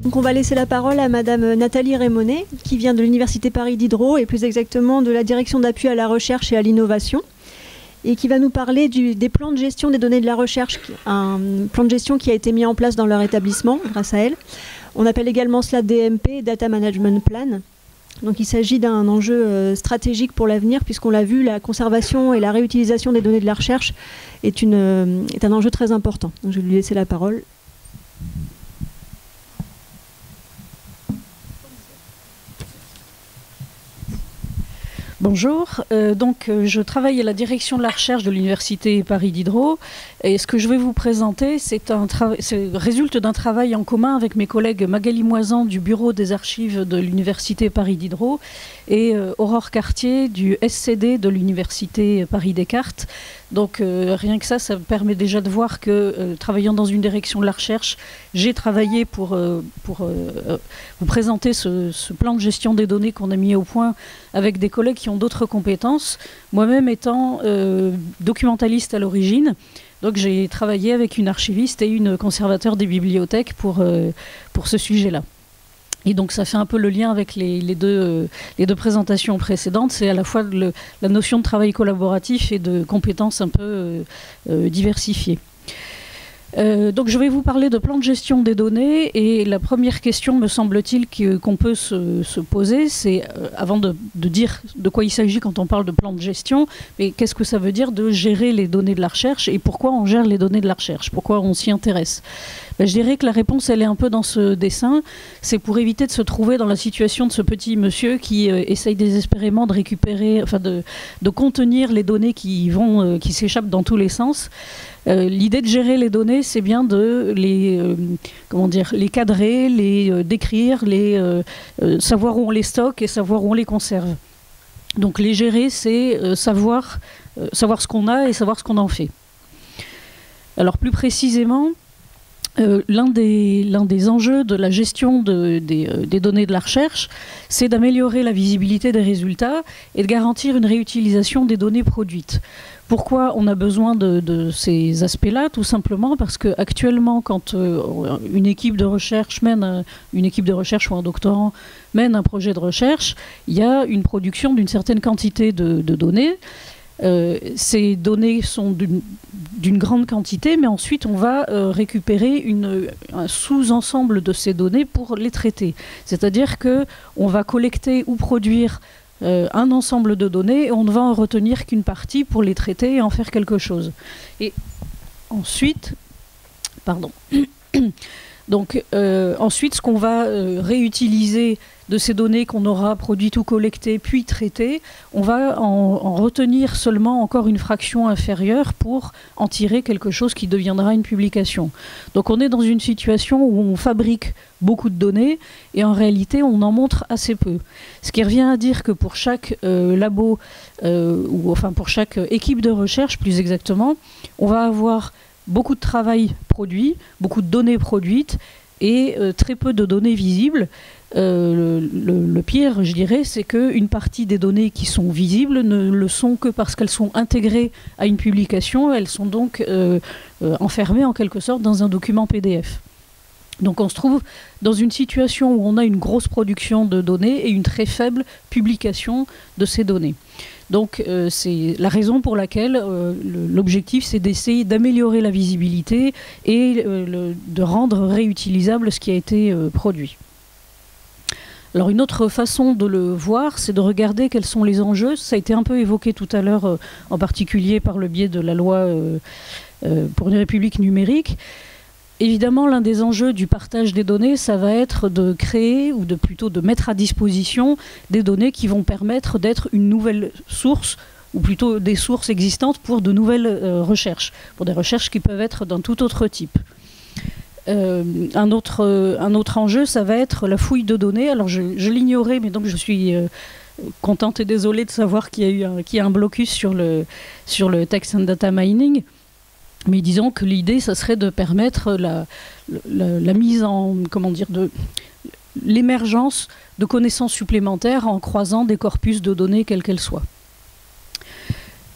Donc on va laisser la parole à Madame Nathalie Rémonet, qui vient de l'Université Paris Diderot, et plus exactement de la direction d'appui à la recherche et à l'innovation, et qui va nous parler des plans de gestion des données de la recherche, un plan de gestion qui a été mis en place dans leur établissement grâce à elle. On appelle également cela DMP, Data Management Plan. Donc il s'agit d'un enjeu stratégique pour l'avenir, puisqu'on l'a vu, la conservation et la réutilisation des données de la recherche est un enjeu très important. Donc je vais lui laisser la parole. Bonjour, je travaille à la direction de la recherche de l'Université Paris Diderot et ce que je vais vous présenter résulte d'un travail en commun avec mes collègues Magali Moisan du bureau des archives de l'Université Paris Diderot et Aurore Cartier du SCD de l'Université Paris Descartes. Donc rien que ça me permet déjà de voir que travaillant dans une direction de la recherche, j'ai travaillé pour vous présenter ce plan de gestion des données qu'on a mis au point avec des collègues qui ont d'autres compétences. Moi-même étant documentaliste à l'origine, donc j'ai travaillé avec une archiviste et une conservateur des bibliothèques pour ce sujet-là. Et donc ça fait un peu le lien avec les deux présentations précédentes. C'est à la fois la notion de travail collaboratif et de compétences un peu diversifiées. Donc je vais vous parler de plan de gestion des données et la première question, me semble-t-il, qu'on peut se poser, c'est, avant de dire de quoi il s'agit quand on parle de plan de gestion, mais qu'est-ce que ça veut dire de gérer les données de la recherche et pourquoi on gère les données de la recherche, pourquoi on s'y intéresse. Je dirais que la réponse, elle est un peu dans ce dessin. C'est pour éviter de se trouver dans la situation de ce petit monsieur qui essaye désespérément de récupérer, enfin de contenir les données qui s'échappent dans tous les sens. L'idée de gérer les données, c'est bien de les cadrer, les décrire, savoir où on les stocke et savoir où on les conserve. Donc les gérer, c'est savoir ce qu'on a et savoir ce qu'on en fait. Alors plus précisément, l'un des enjeux de la gestion des données de la recherche, c'est d'améliorer la visibilité des résultats et de garantir une réutilisation des données produites. Pourquoi on a besoin de ces aspects-là? Tout simplement parce qu'actuellement, quand une équipe de recherche ou un doctorant mène un projet de recherche, il y a une production d'une certaine quantité de données. Ces données sont d'une grande quantité, mais ensuite on va récupérer un sous-ensemble de ces données pour les traiter. C'est-à-dire qu'on va collecter ou produire un ensemble de données et on ne va en retenir qu'une partie pour les traiter et en faire quelque chose. Et ensuite, ensuite, ce qu'on va réutiliser de ces données qu'on aura produites ou collectées puis traitées, on va en retenir seulement encore une fraction inférieure pour en tirer quelque chose qui deviendra une publication. Donc on est dans une situation où on fabrique beaucoup de données et en réalité on en montre assez peu. Ce qui revient à dire que pour chaque labo, pour chaque équipe de recherche plus exactement, on va avoir beaucoup de travail produit, beaucoup de données produites et très peu de données visibles. Le pire, je dirais, c'est qu'une partie des données qui sont visibles ne le sont que parce qu'elles sont intégrées à une publication. Elles sont donc enfermées en quelque sorte dans un document PDF. Donc on se trouve dans une situation où on a une grosse production de données et une très faible publication de ces données. Donc c'est la raison pour laquelle l'objectif, c'est d'essayer d'améliorer la visibilité et de rendre réutilisable ce qui a été produit. Alors une autre façon de le voir, c'est de regarder quels sont les enjeux. Ça a été un peu évoqué tout à l'heure, en particulier par le biais de la loi pour une république numérique. Évidemment, l'un des enjeux du partage des données, ça va être de créer, ou plutôt de mettre à disposition des données qui vont permettre d'être une nouvelle source, ou plutôt des sources existantes pour de nouvelles recherches, pour des recherches qui peuvent être d'un tout autre type. Un autre enjeu, ça va être la fouille de données. Alors je l'ignorais, mais donc je suis contente et désolée de savoir qu'il y a un blocus sur le text and data mining. Mais disons que l'idée, ça serait de permettre la mise en, l'émergence de connaissances supplémentaires en croisant des corpus de données quels qu'elles soient.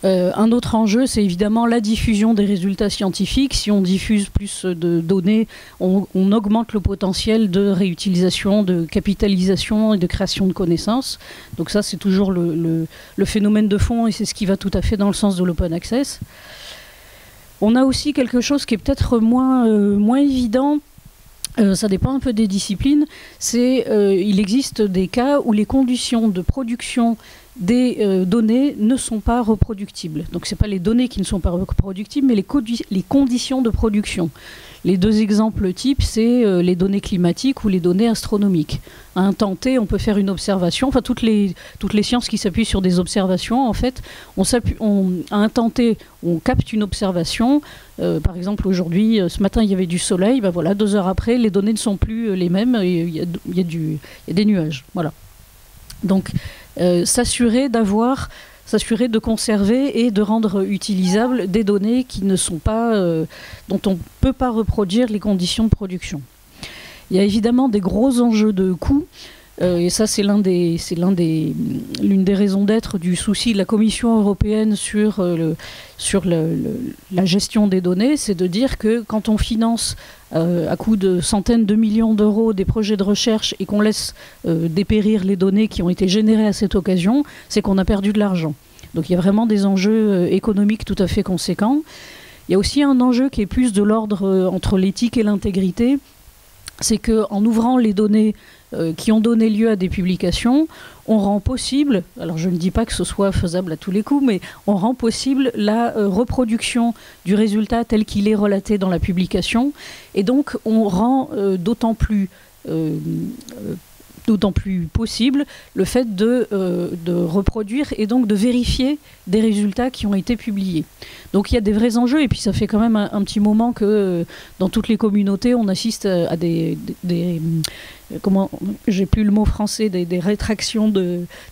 Un autre enjeu, c'est évidemment la diffusion des résultats scientifiques. Si on diffuse plus de données, on augmente le potentiel de réutilisation, de capitalisation et de création de connaissances. Donc ça, c'est toujours le phénomène de fond et c'est ce qui va tout à fait dans le sens de l'open access. On a aussi quelque chose qui est peut-être moins évident. Ça dépend un peu des disciplines. Il existe des cas où les conditions de production des données ne sont pas reproductibles. Donc ce n'est pas les données qui ne sont pas reproductibles, mais les conditions de production. Les deux exemples types, c'est les données climatiques ou les données astronomiques. À un temps T, on peut faire une observation. Enfin, toutes les sciences qui s'appuient sur des observations, en fait, à un temps T, on capte une observation. Par exemple, aujourd'hui, ce matin, il y avait du soleil. Ben voilà, 2 heures après, les données ne sont plus les mêmes. Il y a des nuages. Voilà. Donc, s'assurer de conserver et de rendre utilisables des données qui ne sont pas, dont on ne peut pas reproduire les conditions de production. Il y a évidemment des gros enjeux de coûts, et ça c'est l'une des raisons d'être du souci de la Commission européenne sur la gestion des données, c'est de dire que quand on finance à coût de centaines de millions d'euros des projets de recherche et qu'on laisse dépérir les données qui ont été générées à cette occasion, c'est qu'on a perdu de l'argent. Donc il y a vraiment des enjeux économiques tout à fait conséquents. Il y a aussi un enjeu qui est plus de l'ordre entre l'éthique et l'intégrité. C'est qu'en ouvrant les données qui ont donné lieu à des publications, on rend possible, alors je ne dis pas que ce soit faisable à tous les coups, mais on rend possible la reproduction du résultat tel qu'il est relaté dans la publication. Et donc on rend d'autant plus possible le fait de reproduire et donc de vérifier des résultats qui ont été publiés. Donc il y a des vrais enjeux et puis ça fait quand même un petit moment que dans toutes les communautés on assiste à des comment, j'ai plus le mot français, des rétractions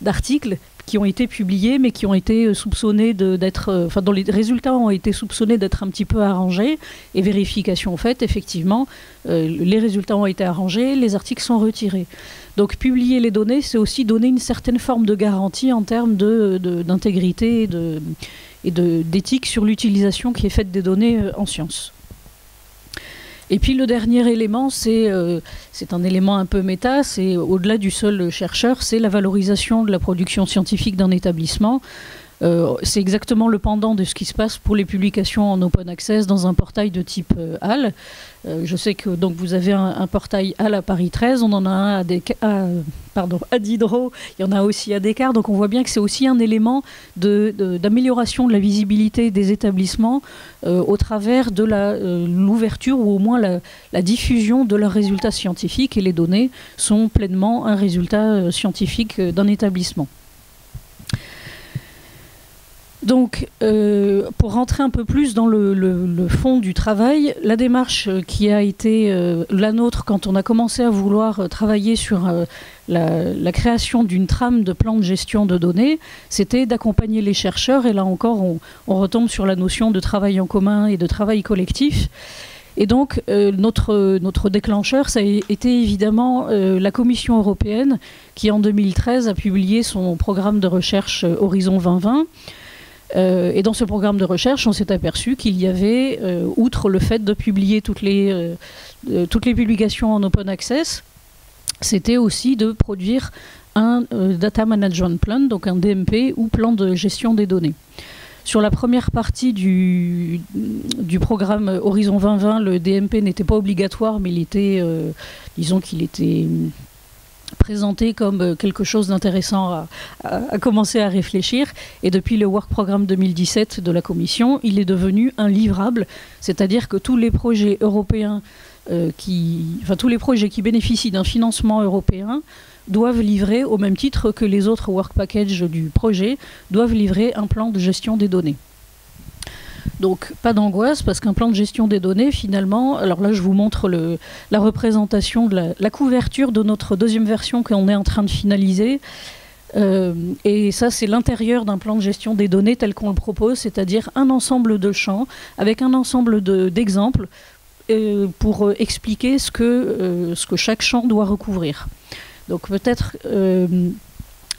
d'articles qui ont été publiés mais qui ont été soupçonnés d'être, enfin dont les résultats ont été soupçonnés d'être un petit peu arrangés et vérification faite, effectivement, les résultats ont été arrangés, les articles sont retirés. Donc publier les données, c'est aussi donner une certaine forme de garantie en termes d'intégrité et d'éthique sur l'utilisation qui est faite des données en sciences. Et puis le dernier élément, c'est un élément un peu méta, c'est au-delà du seul chercheur, c'est la valorisation de la production scientifique d'un établissement. C'est exactement le pendant de ce qui se passe pour les publications en open access dans un portail de type HAL. Je sais que donc, vous avez un portail HAL à Paris 13, on en a un à Diderot, il y en a aussi à Descartes, donc on voit bien que c'est aussi un élément d'amélioration de la visibilité des établissements au travers de l'ouverture ou au moins la diffusion de leurs résultats scientifiques, et les données sont pleinement un résultat scientifique d'un établissement. Donc, pour rentrer un peu plus dans le fond du travail, la démarche qui a été la nôtre quand on a commencé à vouloir travailler sur la création d'une trame de plan de gestion de données, c'était d'accompagner les chercheurs. Et là encore, on retombe sur la notion de travail en commun et de travail collectif. Et donc, notre déclencheur, ça a été évidemment la Commission européenne qui, en 2013, a publié son programme de recherche Horizon 2020. Et dans ce programme de recherche, on s'est aperçu qu'il y avait, outre le fait de publier toutes les publications en open access, c'était aussi de produire un Data Management Plan, donc un DMP ou plan de gestion des données. Sur la première partie du programme Horizon 2020, le DMP n'était pas obligatoire, mais il était, disons qu'il était présenté comme quelque chose d'intéressant à commencer à réfléchir. Et depuis le Work Programme 2017 de la Commission, il est devenu un livrable, c'est-à-dire que tous les projets européens, tous les projets qui bénéficient d'un financement européen doivent livrer, au même titre que les autres Work Packages du projet, doivent livrer un plan de gestion des données. Donc pas d'angoisse, parce qu'un plan de gestion des données, finalement, alors là je vous montre la représentation de la couverture de notre deuxième version qu'on est en train de finaliser. Et ça, c'est l'intérieur d'un plan de gestion des données tel qu'on le propose, c'est-à-dire un ensemble de champs avec un ensemble d'exemples pour expliquer ce que chaque champ doit recouvrir. Donc peut-être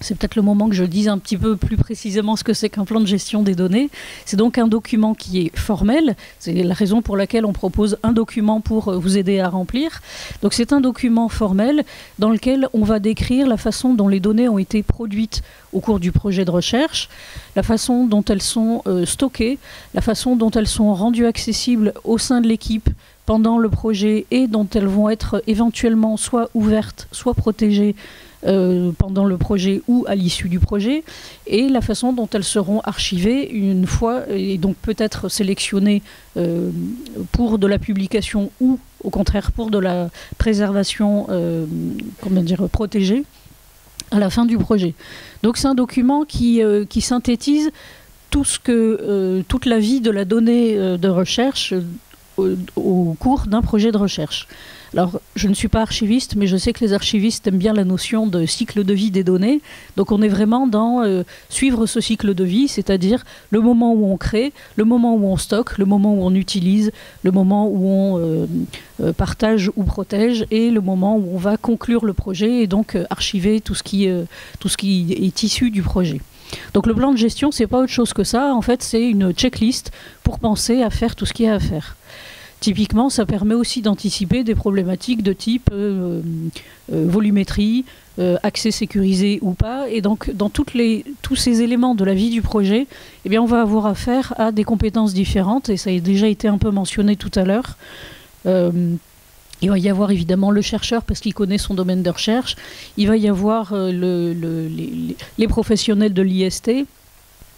C'est peut-être le moment que je dise un petit peu plus précisément ce que c'est qu'un plan de gestion des données. C'est donc un document qui est formel. C'est la raison pour laquelle on propose un document pour vous aider à remplir. Donc c'est un document formel dans lequel on va décrire la façon dont les données ont été produites au cours du projet de recherche, la façon dont elles sont stockées, la façon dont elles sont rendues accessibles au sein de l'équipe pendant le projet et dont elles vont être éventuellement soit ouvertes, soit protégées pendant le projet ou à l'issue du projet, et la façon dont elles seront archivées une fois, et donc peut-être sélectionnées pour de la publication ou au contraire pour de la préservation, protégée à la fin du projet. Donc c'est un document qui synthétise toute la vie de la donnée de recherche au cours d'un projet de recherche. Alors, je ne suis pas archiviste, mais je sais que les archivistes aiment bien la notion de cycle de vie des données. Donc, on est vraiment dans suivre ce cycle de vie, c'est-à-dire le moment où on crée, le moment où on stocke, le moment où on utilise, le moment où on partage ou protège, et le moment où on va conclure le projet et donc archiver tout ce qui est issu du projet. Donc, le plan de gestion, c'est pas autre chose que ça. En fait, c'est une checklist pour penser à faire tout ce qu'il y a à faire. Typiquement, ça permet aussi d'anticiper des problématiques de type volumétrie, accès sécurisé ou pas. Et donc, dans tous ces éléments de la vie du projet, eh bien, on va avoir affaire à des compétences différentes. Et ça a déjà été un peu mentionné tout à l'heure. Il va y avoir évidemment le chercheur parce qu'il connaît son domaine de recherche. Il va y avoir les professionnels de l'IST.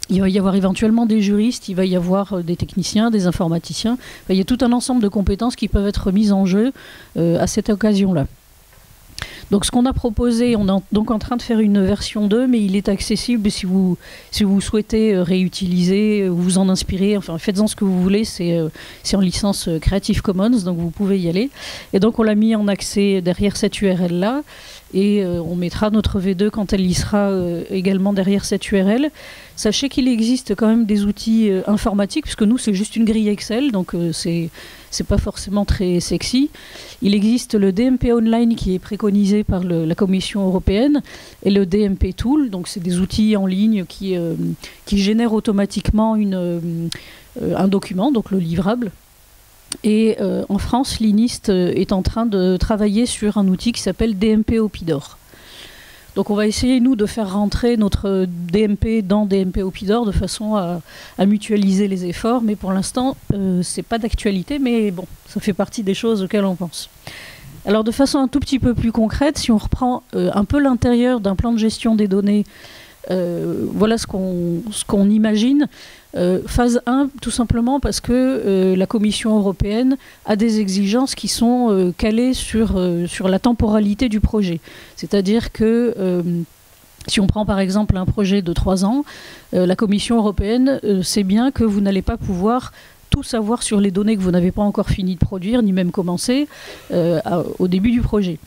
Il va y avoir éventuellement des juristes, il va y avoir des techniciens, des informaticiens. Il y a tout un ensemble de compétences qui peuvent être mises en jeu à cette occasion-là. Donc ce qu'on a proposé, on est donc en train de faire une version 2, mais il est accessible si vous souhaitez réutiliser, vous en inspirer, enfin faites-en ce que vous voulez, c'est en licence Creative Commons, donc vous pouvez y aller. Et donc on l'a mis en accès derrière cette URL-là, et on mettra notre V2 quand elle y sera également derrière cette URL. Sachez qu'il existe quand même des outils informatiques, puisque nous c'est juste une grille Excel, donc c'est pas forcément très sexy. Il existe le DMP Online qui est préconisé par la Commission européenne et le DMP Tool, donc c'est des outils en ligne qui génèrent automatiquement un document, donc le livrable. Et en France, l'INIST est en train de travailler sur un outil qui s'appelle DMP Opidor. Donc on va essayer, nous, de faire rentrer notre DMP dans DMP Opidor de façon à mutualiser les efforts. Mais pour l'instant, c'est pas d'actualité, mais bon, ça fait partie des choses auxquelles on pense. Alors de façon un tout petit peu plus concrète, si on reprend un peu l'intérieur d'un plan de gestion des données, voilà ce qu'on imagine. Phase 1, tout simplement parce que la Commission européenne a des exigences qui sont calées sur la temporalité du projet. C'est-à-dire que si on prend par exemple un projet de 3 ans, la Commission européenne sait bien que vous n'allez pas pouvoir tout savoir sur les données que vous n'avez pas encore fini de produire, ni même commencer au début du projet.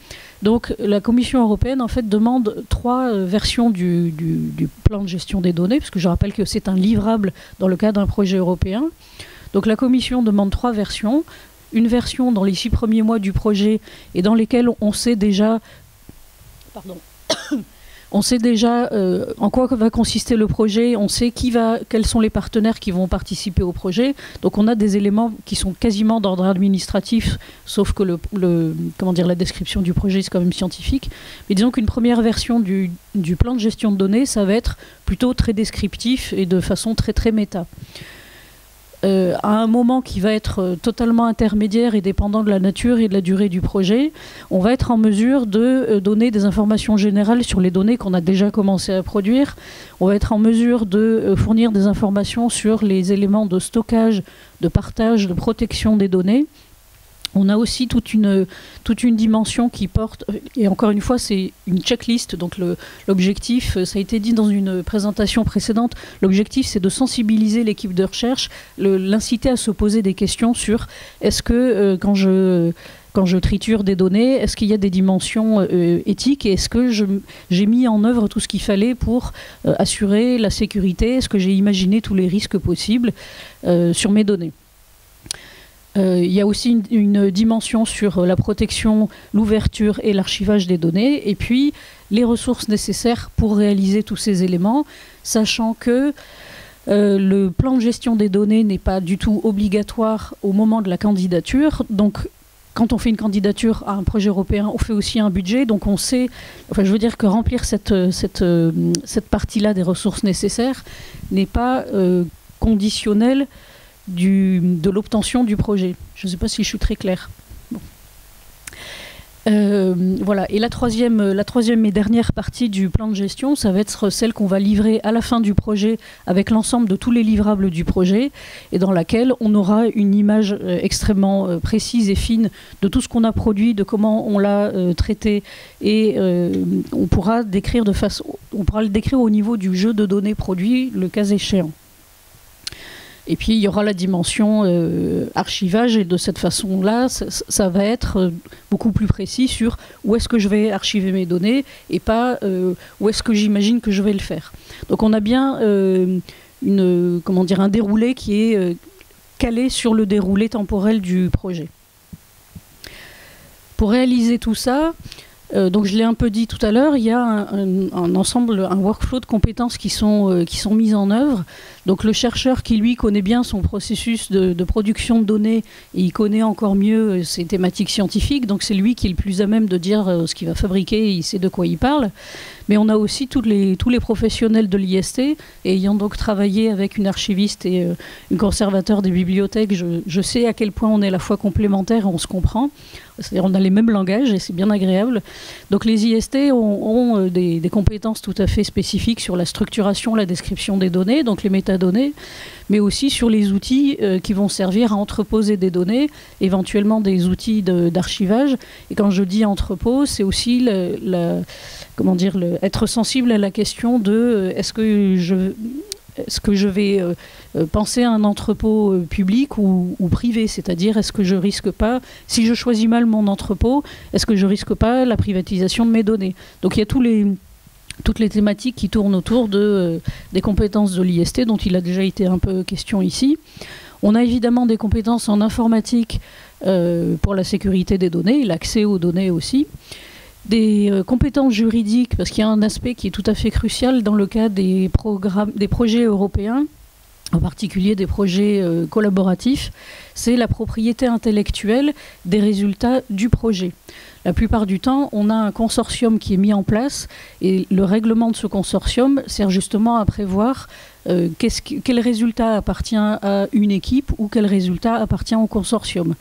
Donc la Commission européenne en fait demande 3 versions du plan de gestion des données, parce que je rappelle que c'est un livrable dans le cadre d'un projet européen. Donc la Commission demande 3 versions. Une version dans les 6 premiers mois du projet et dans lesquelles on sait déjà... Pardon. On sait déjà en quoi va consister le projet, on sait quels sont les partenaires qui vont participer au projet. Donc on a des éléments qui sont quasiment d'ordre administratif, sauf que la description du projet c'est quand même scientifique. Mais disons qu'une première version du plan de gestion de données, ça va être plutôt très descriptif et de façon très très méta. À un moment qui va être totalement intermédiaire et dépendant de la nature et de la durée du projet, on va être en mesure de donner des informations générales sur les données qu'on a déjà commencé à produire. On va être en mesure de fournir des informations sur les éléments de stockage, de partage, de protection des données. On a aussi toute une dimension qui porte, et encore une fois c'est une checklist, donc l'objectif, ça a été dit dans une présentation précédente, l'objectif c'est de sensibiliser l'équipe de recherche, l'inciter à se poser des questions sur est-ce que quand je triture des données, est-ce qu'il y a des dimensions éthiques et est-ce que j'ai mis en œuvre tout ce qu'il fallait pour assurer la sécurité, est-ce que j'ai imaginé tous les risques possibles sur mes données. Il y a aussi une dimension sur la protection, l'ouverture et l'archivage des données, et puis les ressources nécessaires pour réaliser tous ces éléments, sachant que le plan de gestion des données n'est pas du tout obligatoire au moment de la candidature. Donc, quand on fait une candidature à un projet européen, on fait aussi un budget. Donc, on sait, enfin, je veux dire que remplir cette partie-là des ressources nécessaires n'est pas conditionnel de l'obtention du projet. Je ne sais pas si je suis très claire. Bon. Voilà. Et la troisième et dernière partie du plan de gestion, ça va être celle qu'on va livrer à la fin du projet avec l'ensemble de tous les livrables du projet et dans laquelle on aura une image extrêmement précise et fine de tout ce qu'on a produit, de comment on l'a traité et on pourra le décrire au niveau du jeu de données produit, le cas échéant. Et puis, il y aura la dimension archivage, et de cette façon-là, ça va être beaucoup plus précis sur où est-ce que je vais archiver mes données et pas où est-ce que j'imagine que je vais le faire. Donc, on a bien un déroulé qui est calé sur le déroulé temporel du projet. Pour réaliser tout ça, donc je l'ai un peu dit tout à l'heure, il y a un ensemble, un workflow de compétences qui sont mises en œuvre. Donc le chercheur qui, lui, connaît bien son processus de production de données, et il connaît encore mieux ses thématiques scientifiques, donc c'est lui qui est le plus à même de dire ce qu'il va fabriquer, il sait de quoi il parle. Mais on a aussi tous les professionnels de l'IST, et ayant donc travaillé avec une archiviste et une conservateur des bibliothèques, je sais à quel point on est à la fois complémentaires et on se comprend. C'est-à-dire on a les mêmes langages et c'est bien agréable. Donc les IST ont des compétences tout à fait spécifiques sur la structuration, la description des données, donc les métadonnées, mais aussi sur les outils qui vont servir à entreposer des données, éventuellement des outils d'archivage. Et quand je dis entrepôt, c'est aussi être sensible à la question de est-ce que je vais penser à un entrepôt public ou privé, c'est-à-dire est-ce que je risque pas, si je choisis mal mon entrepôt, est-ce que je risque pas la privatisation de mes données? Donc il y a toutes les thématiques qui tournent autour des compétences de l'IST, dont il a déjà été un peu question ici. On a évidemment des compétences en informatique pour la sécurité des données, l'accès aux données aussi. Des compétences juridiques, parce qu'il y a un aspect qui est tout à fait crucial dans le cas des projets européens, en particulier des projets collaboratifs, c'est la propriété intellectuelle des résultats du projet. La plupart du temps, on a un consortium qui est mis en place et le règlement de ce consortium sert justement à prévoir quel résultat appartient à une équipe ou quel résultat appartient au consortium.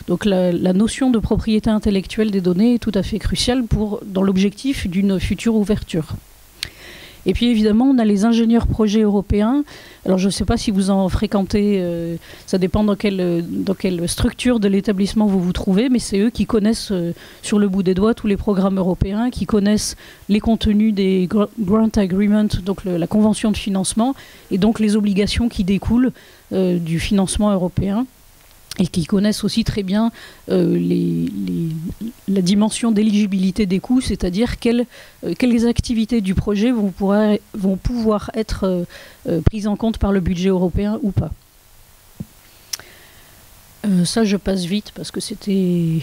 Donc la notion de propriété intellectuelle des données est tout à fait cruciale dans l'objectif d'une future ouverture. Et puis évidemment, on a les ingénieurs projets européens. Alors je ne sais pas si vous en fréquentez, ça dépend dans quelle structure de l'établissement vous vous trouvez, mais c'est eux qui connaissent sur le bout des doigts tous les programmes européens, qui connaissent les contenus des grant agreements, donc la convention de financement, et donc les obligations qui découlent du financement européen, et qui connaissent aussi très bien la dimension d'éligibilité des coûts, c'est-à-dire quelles activités du projet vont pouvoir être prises en compte par le budget européen ou pas. Ça, je passe vite parce que c'était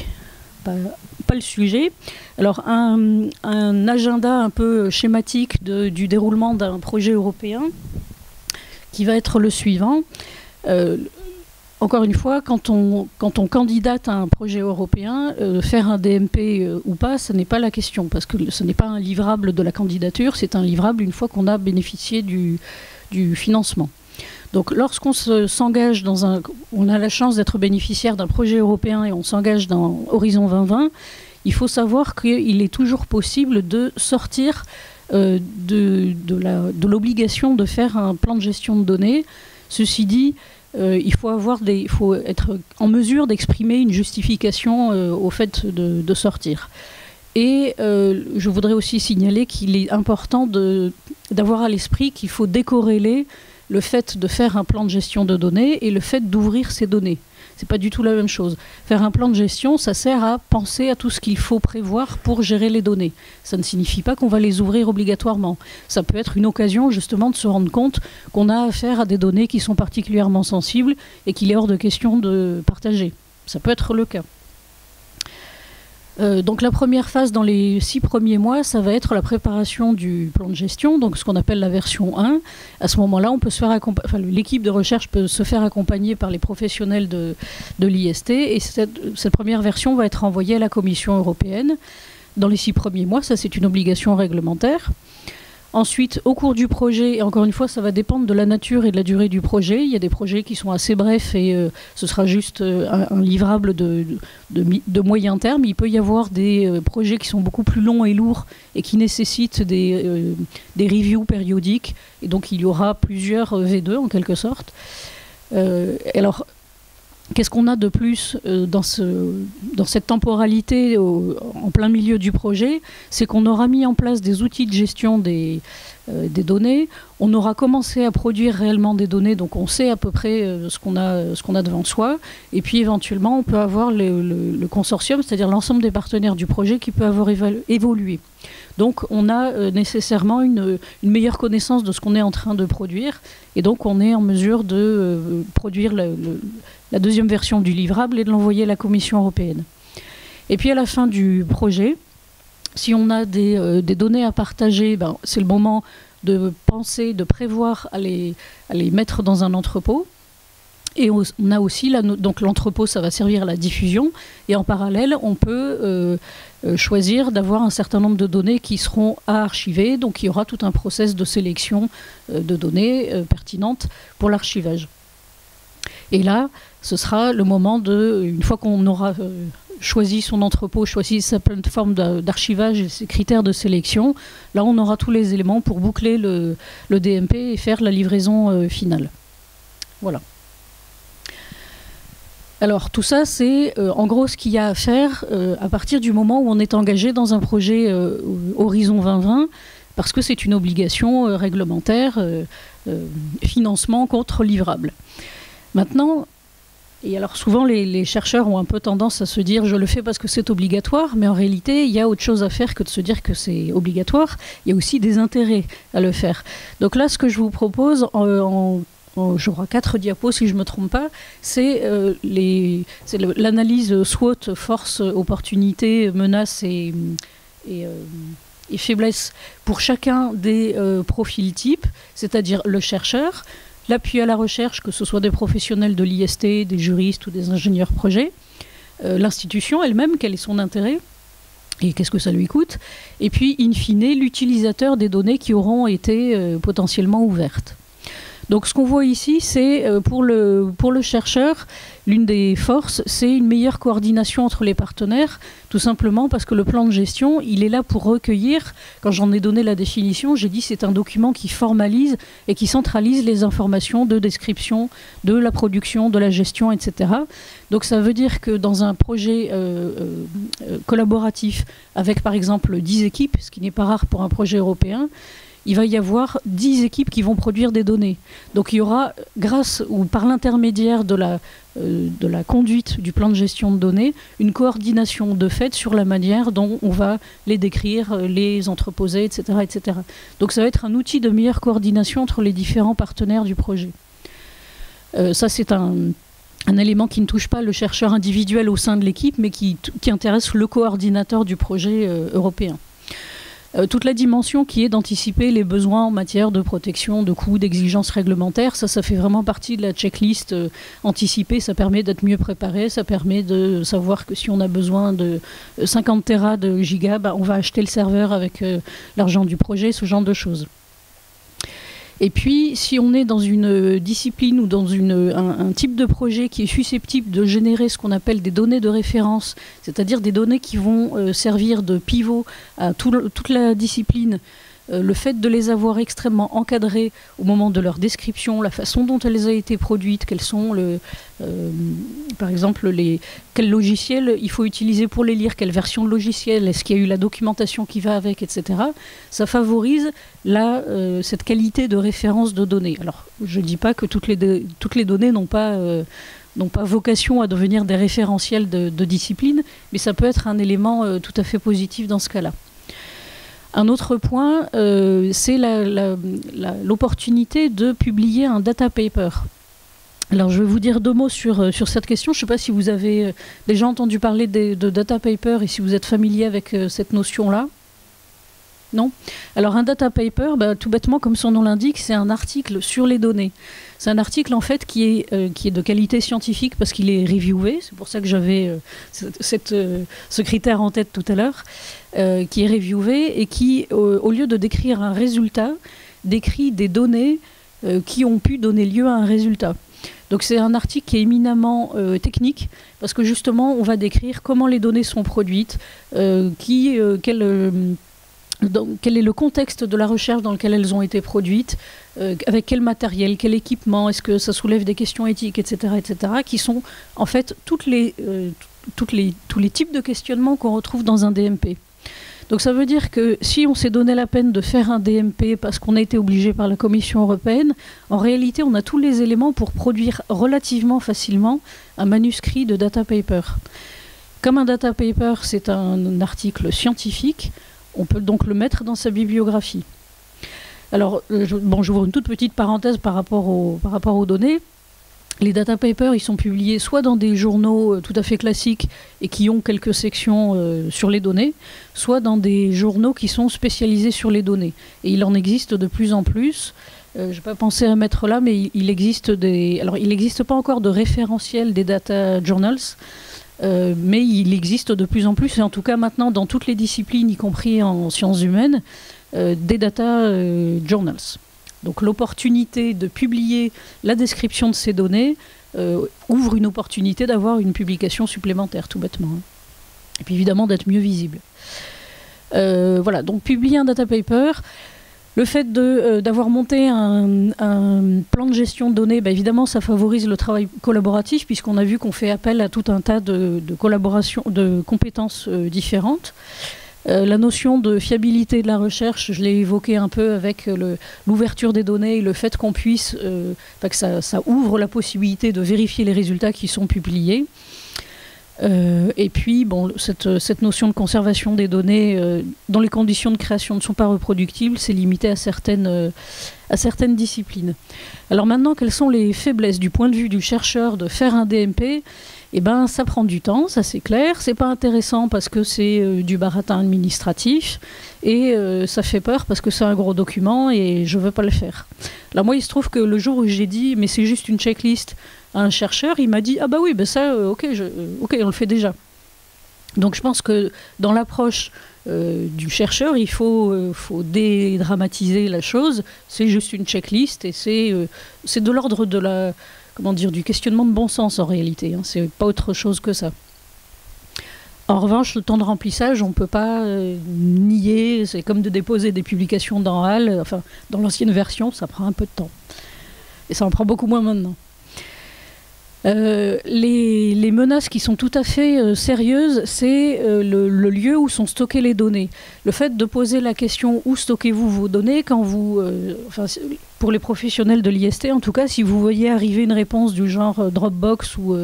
pas le sujet. Alors, un agenda un peu schématique du déroulement d'un projet européen qui va être le suivant. Encore une fois, quand on candidate à un projet européen, faire un DMP ou pas, ce n'est pas la question, parce que ce n'est pas un livrable de la candidature, c'est un livrable une fois qu'on a bénéficié du financement. Donc lorsqu'on s'engage on a la chance d'être bénéficiaire d'un projet européen et on s'engage dans Horizon 2020, il faut savoir qu'il est toujours possible de sortir de l'obligation de faire un plan de gestion de données. Ceci dit, il faut être en mesure d'exprimer une justification au fait de sortir. Et je voudrais aussi signaler qu'il est important d'avoir à l'esprit qu'il faut décorréler le fait de faire un plan de gestion de données et le fait d'ouvrir ces données. C'est pas du tout la même chose. Faire un plan de gestion, ça sert à penser à tout ce qu'il faut prévoir pour gérer les données. Ça ne signifie pas qu'on va les ouvrir obligatoirement. Ça peut être une occasion justement de se rendre compte qu'on a affaire à des données qui sont particulièrement sensibles et qu'il est hors de question de partager. Ça peut être le cas. Donc la première phase dans les 6 premiers mois, ça va être la préparation du plan de gestion, donc ce qu'on appelle la version 1. À ce moment-là, on peut se faire l'équipe de recherche peut se faire accompagner par les professionnels de l'IST et cette première version va être envoyée à la Commission européenne. Dans les 6 premiers mois, ça c'est une obligation réglementaire. Ensuite, au cours du projet, et encore une fois, ça va dépendre de la nature et de la durée du projet. Il y a des projets qui sont assez brefs et ce sera juste un livrable de moyen terme. Il peut y avoir des projets qui sont beaucoup plus longs et lourds et qui nécessitent des reviews périodiques. Et donc, il y aura plusieurs V2 en quelque sorte. Alors, qu'est-ce qu'on a de plus dans cette temporalité en plein milieu du projet? C'est qu'on aura mis en place des outils de gestion des données. On aura commencé à produire réellement des données, donc on sait à peu près ce qu'on a devant soi. Et puis éventuellement, on peut avoir le consortium, c'est-à-dire l'ensemble des partenaires du projet qui peut avoir évolué. Donc on a nécessairement une meilleure connaissance de ce qu'on est en train de produire. Et donc on est en mesure de produire la deuxième version du livrable et de l'envoyer à la Commission européenne. Et puis à la fin du projet, si on a des données à partager, c'est le moment de penser, de prévoir à les mettre dans un entrepôt. Et on a aussi, donc l'entrepôt, ça va servir à la diffusion. Et en parallèle, on peut choisir d'avoir un certain nombre de données qui seront à archiver. Donc il y aura tout un process de sélection de données pertinentes pour l'archivage. Et là, ce sera le moment une fois qu'on aura choisi son entrepôt, choisi sa plateforme d'archivage et ses critères de sélection, là on aura tous les éléments pour boucler le DMP et faire la livraison finale. Voilà. Alors tout ça, c'est en gros ce qu'il y a à faire à partir du moment où on est engagé dans un projet Horizon 2020, parce que c'est une obligation réglementaire, financement contre livrable. Maintenant, et alors souvent les chercheurs ont un peu tendance à se dire je le fais parce que c'est obligatoire, mais en réalité il y a autre chose à faire que de se dire que c'est obligatoire, il y a aussi des intérêts à le faire. Donc là ce que je vous propose je crois 4 diapos si je ne me trompe pas, c'est l'analyse SWOT, force, opportunité, menace et faiblesse pour chacun des profils types, c'est-à-dire le chercheur, l'appui à la recherche, que ce soit des professionnels de l'IST, des juristes ou des ingénieurs projets, l'institution elle-même, quel est son intérêt et qu'est-ce que ça lui coûte, et puis in fine l'utilisateur des données qui auront été potentiellement ouvertes. Donc ce qu'on voit ici, c'est pour le chercheur, l'une des forces, c'est une meilleure coordination entre les partenaires, tout simplement parce que le plan de gestion, il est là pour recueillir, quand j'en ai donné la définition, j'ai dit c'est un document qui formalise et qui centralise les informations de description, de la production, de la gestion, etc. Donc ça veut dire que dans un projet collaboratif avec par exemple 10 équipes, ce qui n'est pas rare pour un projet européen, il va y avoir 10 équipes qui vont produire des données. Donc il y aura, grâce ou par l'intermédiaire de la conduite du plan de gestion de données, une coordination de fait sur la manière dont on va les décrire, les entreposer, etc., etc. Donc ça va être un outil de meilleure coordination entre les différents partenaires du projet. Ça c'est un élément qui ne touche pas le chercheur individuel au sein de l'équipe, mais qui intéresse le coordinateur du projet européen. Toute la dimension qui est d'anticiper les besoins en matière de protection, de coûts, d'exigences réglementaires, ça fait vraiment partie de la checklist anticipée. Ça permet d'être mieux préparé, ça permet de savoir que si on a besoin de 50 Tera de giga, on va acheter le serveur avec l'argent du projet, ce genre de choses. Et puis, si on est dans une discipline ou dans un type de projet qui est susceptible de générer ce qu'on appelle des données de référence, c'est-à-dire des données qui vont servir de pivot à toute la discipline, le fait de les avoir extrêmement encadrées au moment de leur description, la façon dont elles ont été produites, quels sont par exemple quel logiciel il faut utiliser pour les lire, quelle version de logiciel, est-ce qu'il y a eu la documentation qui va avec, etc. Ça favorise cette qualité de référence de données. Alors, je ne dis pas que toutes les données n'ont pas vocation à devenir des référentiels de discipline, mais ça peut être un élément tout à fait positif dans ce cas-là. Un autre point, c'est l'opportunité de publier un data paper. Alors, je vais vous dire 2 mots sur cette question. Je ne sais pas si vous avez déjà entendu parler de data paper et si vous êtes familier avec cette notion-là. Non ? Alors, un data paper, tout bêtement, comme son nom l'indique, c'est un article sur les données. C'est un article, en fait, qui est de qualité scientifique parce qu'il est reviewé. C'est pour ça que j'avais ce critère en tête tout à l'heure, qui est reviewé et qui, au lieu de décrire un résultat, décrit des données qui ont pu donner lieu à un résultat. Donc, c'est un article qui est éminemment technique parce que, justement, on va décrire comment les données sont produites, quel est le contexte de la recherche dans lequel elles ont été produites, avec quel matériel, quel équipement, est-ce que ça soulève des questions éthiques, etc., qui sont en fait tous les types de questionnements qu'on retrouve dans un DMP. Donc ça veut dire que si on s'est donné la peine de faire un DMP parce qu'on a été obligé par la Commission européenne, en réalité on a tous les éléments pour produire relativement facilement un manuscrit de data paper. Comme un data paper c'est un article scientifique, on peut donc le mettre dans sa bibliographie. Alors, j'ouvre une toute petite parenthèse par rapport aux données. Les data papers, ils sont publiés soit dans des journaux tout à fait classiques et qui ont quelques sections sur les données, soit dans des journaux qui sont spécialisés sur les données. Et il en existe de plus en plus. Je n'ai pas pensé à mettre là, mais il existe Alors, il n'existe pas encore de référentiel des data journals, mais il existe de plus en plus, et en tout cas maintenant dans toutes les disciplines, y compris en sciences humaines, des data journals. Donc l'opportunité de publier la description de ces données ouvre une opportunité d'avoir une publication supplémentaire, tout bêtement. Et puis évidemment d'être mieux visible. Voilà, donc publier un data paper. Le fait d'avoir monté un plan de gestion de données, évidemment, ça favorise le travail collaboratif puisqu'on a vu qu'on fait appel à tout un tas de collaborations, de compétences différentes. La notion de fiabilité de la recherche, je l'ai évoqué un peu avec l'ouverture des données et le fait qu'on puisse, que ça ouvre la possibilité de vérifier les résultats qui sont publiés. Et puis, cette notion de conservation des données dans les conditions de création ne sont pas reproductibles, c'est limité à certaines disciplines. Alors maintenant, quelles sont les faiblesses du point de vue du chercheur de faire un DMP ? Ça prend du temps, ça c'est clair. C'est pas intéressant parce que c'est du baratin administratif et ça fait peur parce que c'est un gros document et je veux pas le faire. Alors moi, il se trouve que le jour où j'ai dit, mais c'est juste une checklist, à un chercheur, il m'a dit ah bah oui, ça, ok, on le fait déjà. Donc je pense que dans l'approche du chercheur, il faut dédramatiser la chose. C'est juste une checklist et c'est de l'ordre de du questionnement de bon sens en réalité. C'est pas autre chose que ça. En revanche, le temps de remplissage, on ne peut pas nier. C'est comme de déposer des publications dans HAL. Enfin, dans l'ancienne version, ça prend un peu de temps. Et ça en prend beaucoup moins maintenant. Les menaces qui sont tout à fait sérieuses, c'est le lieu où sont stockées les données. Le fait de poser la question où stockez-vous vos données, quand pour les professionnels de l'IST, en tout cas, si vous voyez arriver une réponse du genre Dropbox ou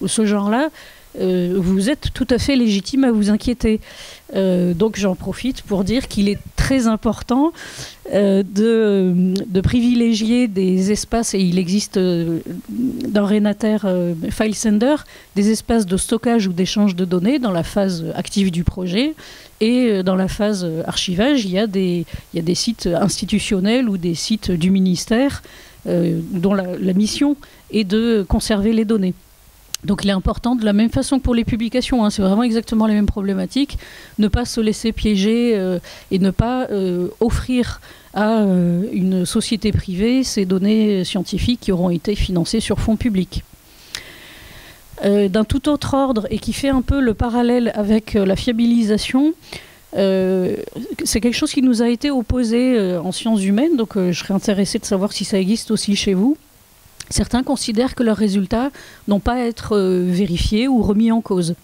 ce genre-là, vous êtes tout à fait légitime à vous inquiéter. Donc j'en profite pour dire qu'il est très important de privilégier des espaces, et il existe dans Renater FileSender, des espaces de stockage ou d'échange de données dans la phase active du projet. Et dans la phase archivage, il y a des sites institutionnels ou des sites du ministère dont la mission est de conserver les données. Donc il est important, de la même façon que pour les publications, c'est vraiment exactement la même problématique, ne pas se laisser piéger et ne pas offrir à une société privée ces données scientifiques qui auront été financées sur fonds publics. D'un tout autre ordre et qui fait un peu le parallèle avec la fiabilisation, C'est quelque chose qui nous a été opposé en sciences humaines, donc je serais intéressée de savoir si ça existe aussi chez vous. Certains considèrent que leurs résultats n'ont pas à être vérifiés ou remis en cause.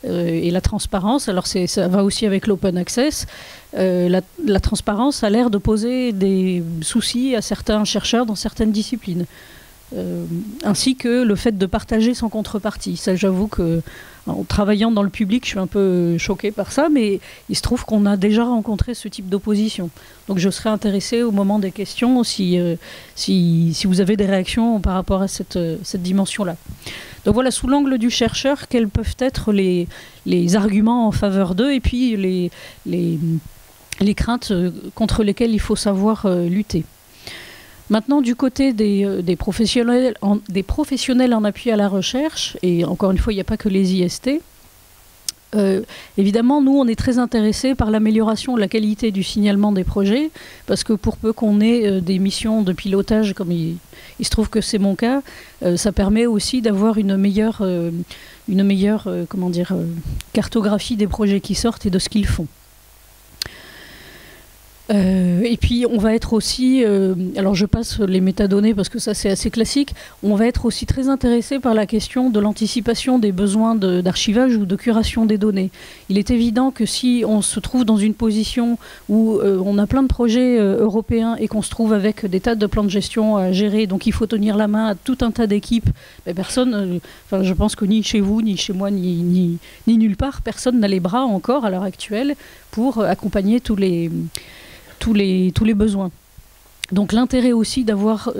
Et la transparence, alors ça va aussi avec l'open access, la transparence a l'air de poser des soucis à certains chercheurs dans certaines disciplines. Ainsi que le fait de partager sans contrepartie. Ça, j'avoue que, en travaillant dans le public, je suis un peu choquée par ça, mais il se trouve qu'on a déjà rencontré ce type d'opposition. Donc je serais intéressée au moment des questions si vous avez des réactions par rapport à cette dimension-là. Donc voilà, sous l'angle du chercheur, quels peuvent être les arguments en faveur d'eux et puis les craintes contre lesquelles il faut savoir lutter. Maintenant, du côté des professionnels en appui à la recherche, et encore une fois, il n'y a pas que les IST, évidemment, nous, on est très intéressés par l'amélioration de la qualité du signalement des projets, parce que pour peu qu'on ait des missions de pilotage, comme il se trouve que c'est mon cas, ça permet aussi d'avoir une meilleure cartographie des projets qui sortent et de ce qu'ils font. Et puis on va être aussi, alors je passe les métadonnées parce que ça c'est assez classique, on va être aussi très intéressé par la question de l'anticipation des besoins d'archivage ou de curation des données. Il est évident que si on se trouve dans une position où on a plein de projets européens et qu'on se trouve avec des tas de plans de gestion à gérer, donc il faut tenir la main à tout un tas d'équipes, personne, je pense que ni chez vous, ni chez moi, ni nulle part, personne n'a les bras encore à l'heure actuelle pour accompagner tous les besoins. Donc l'intérêt aussi de voir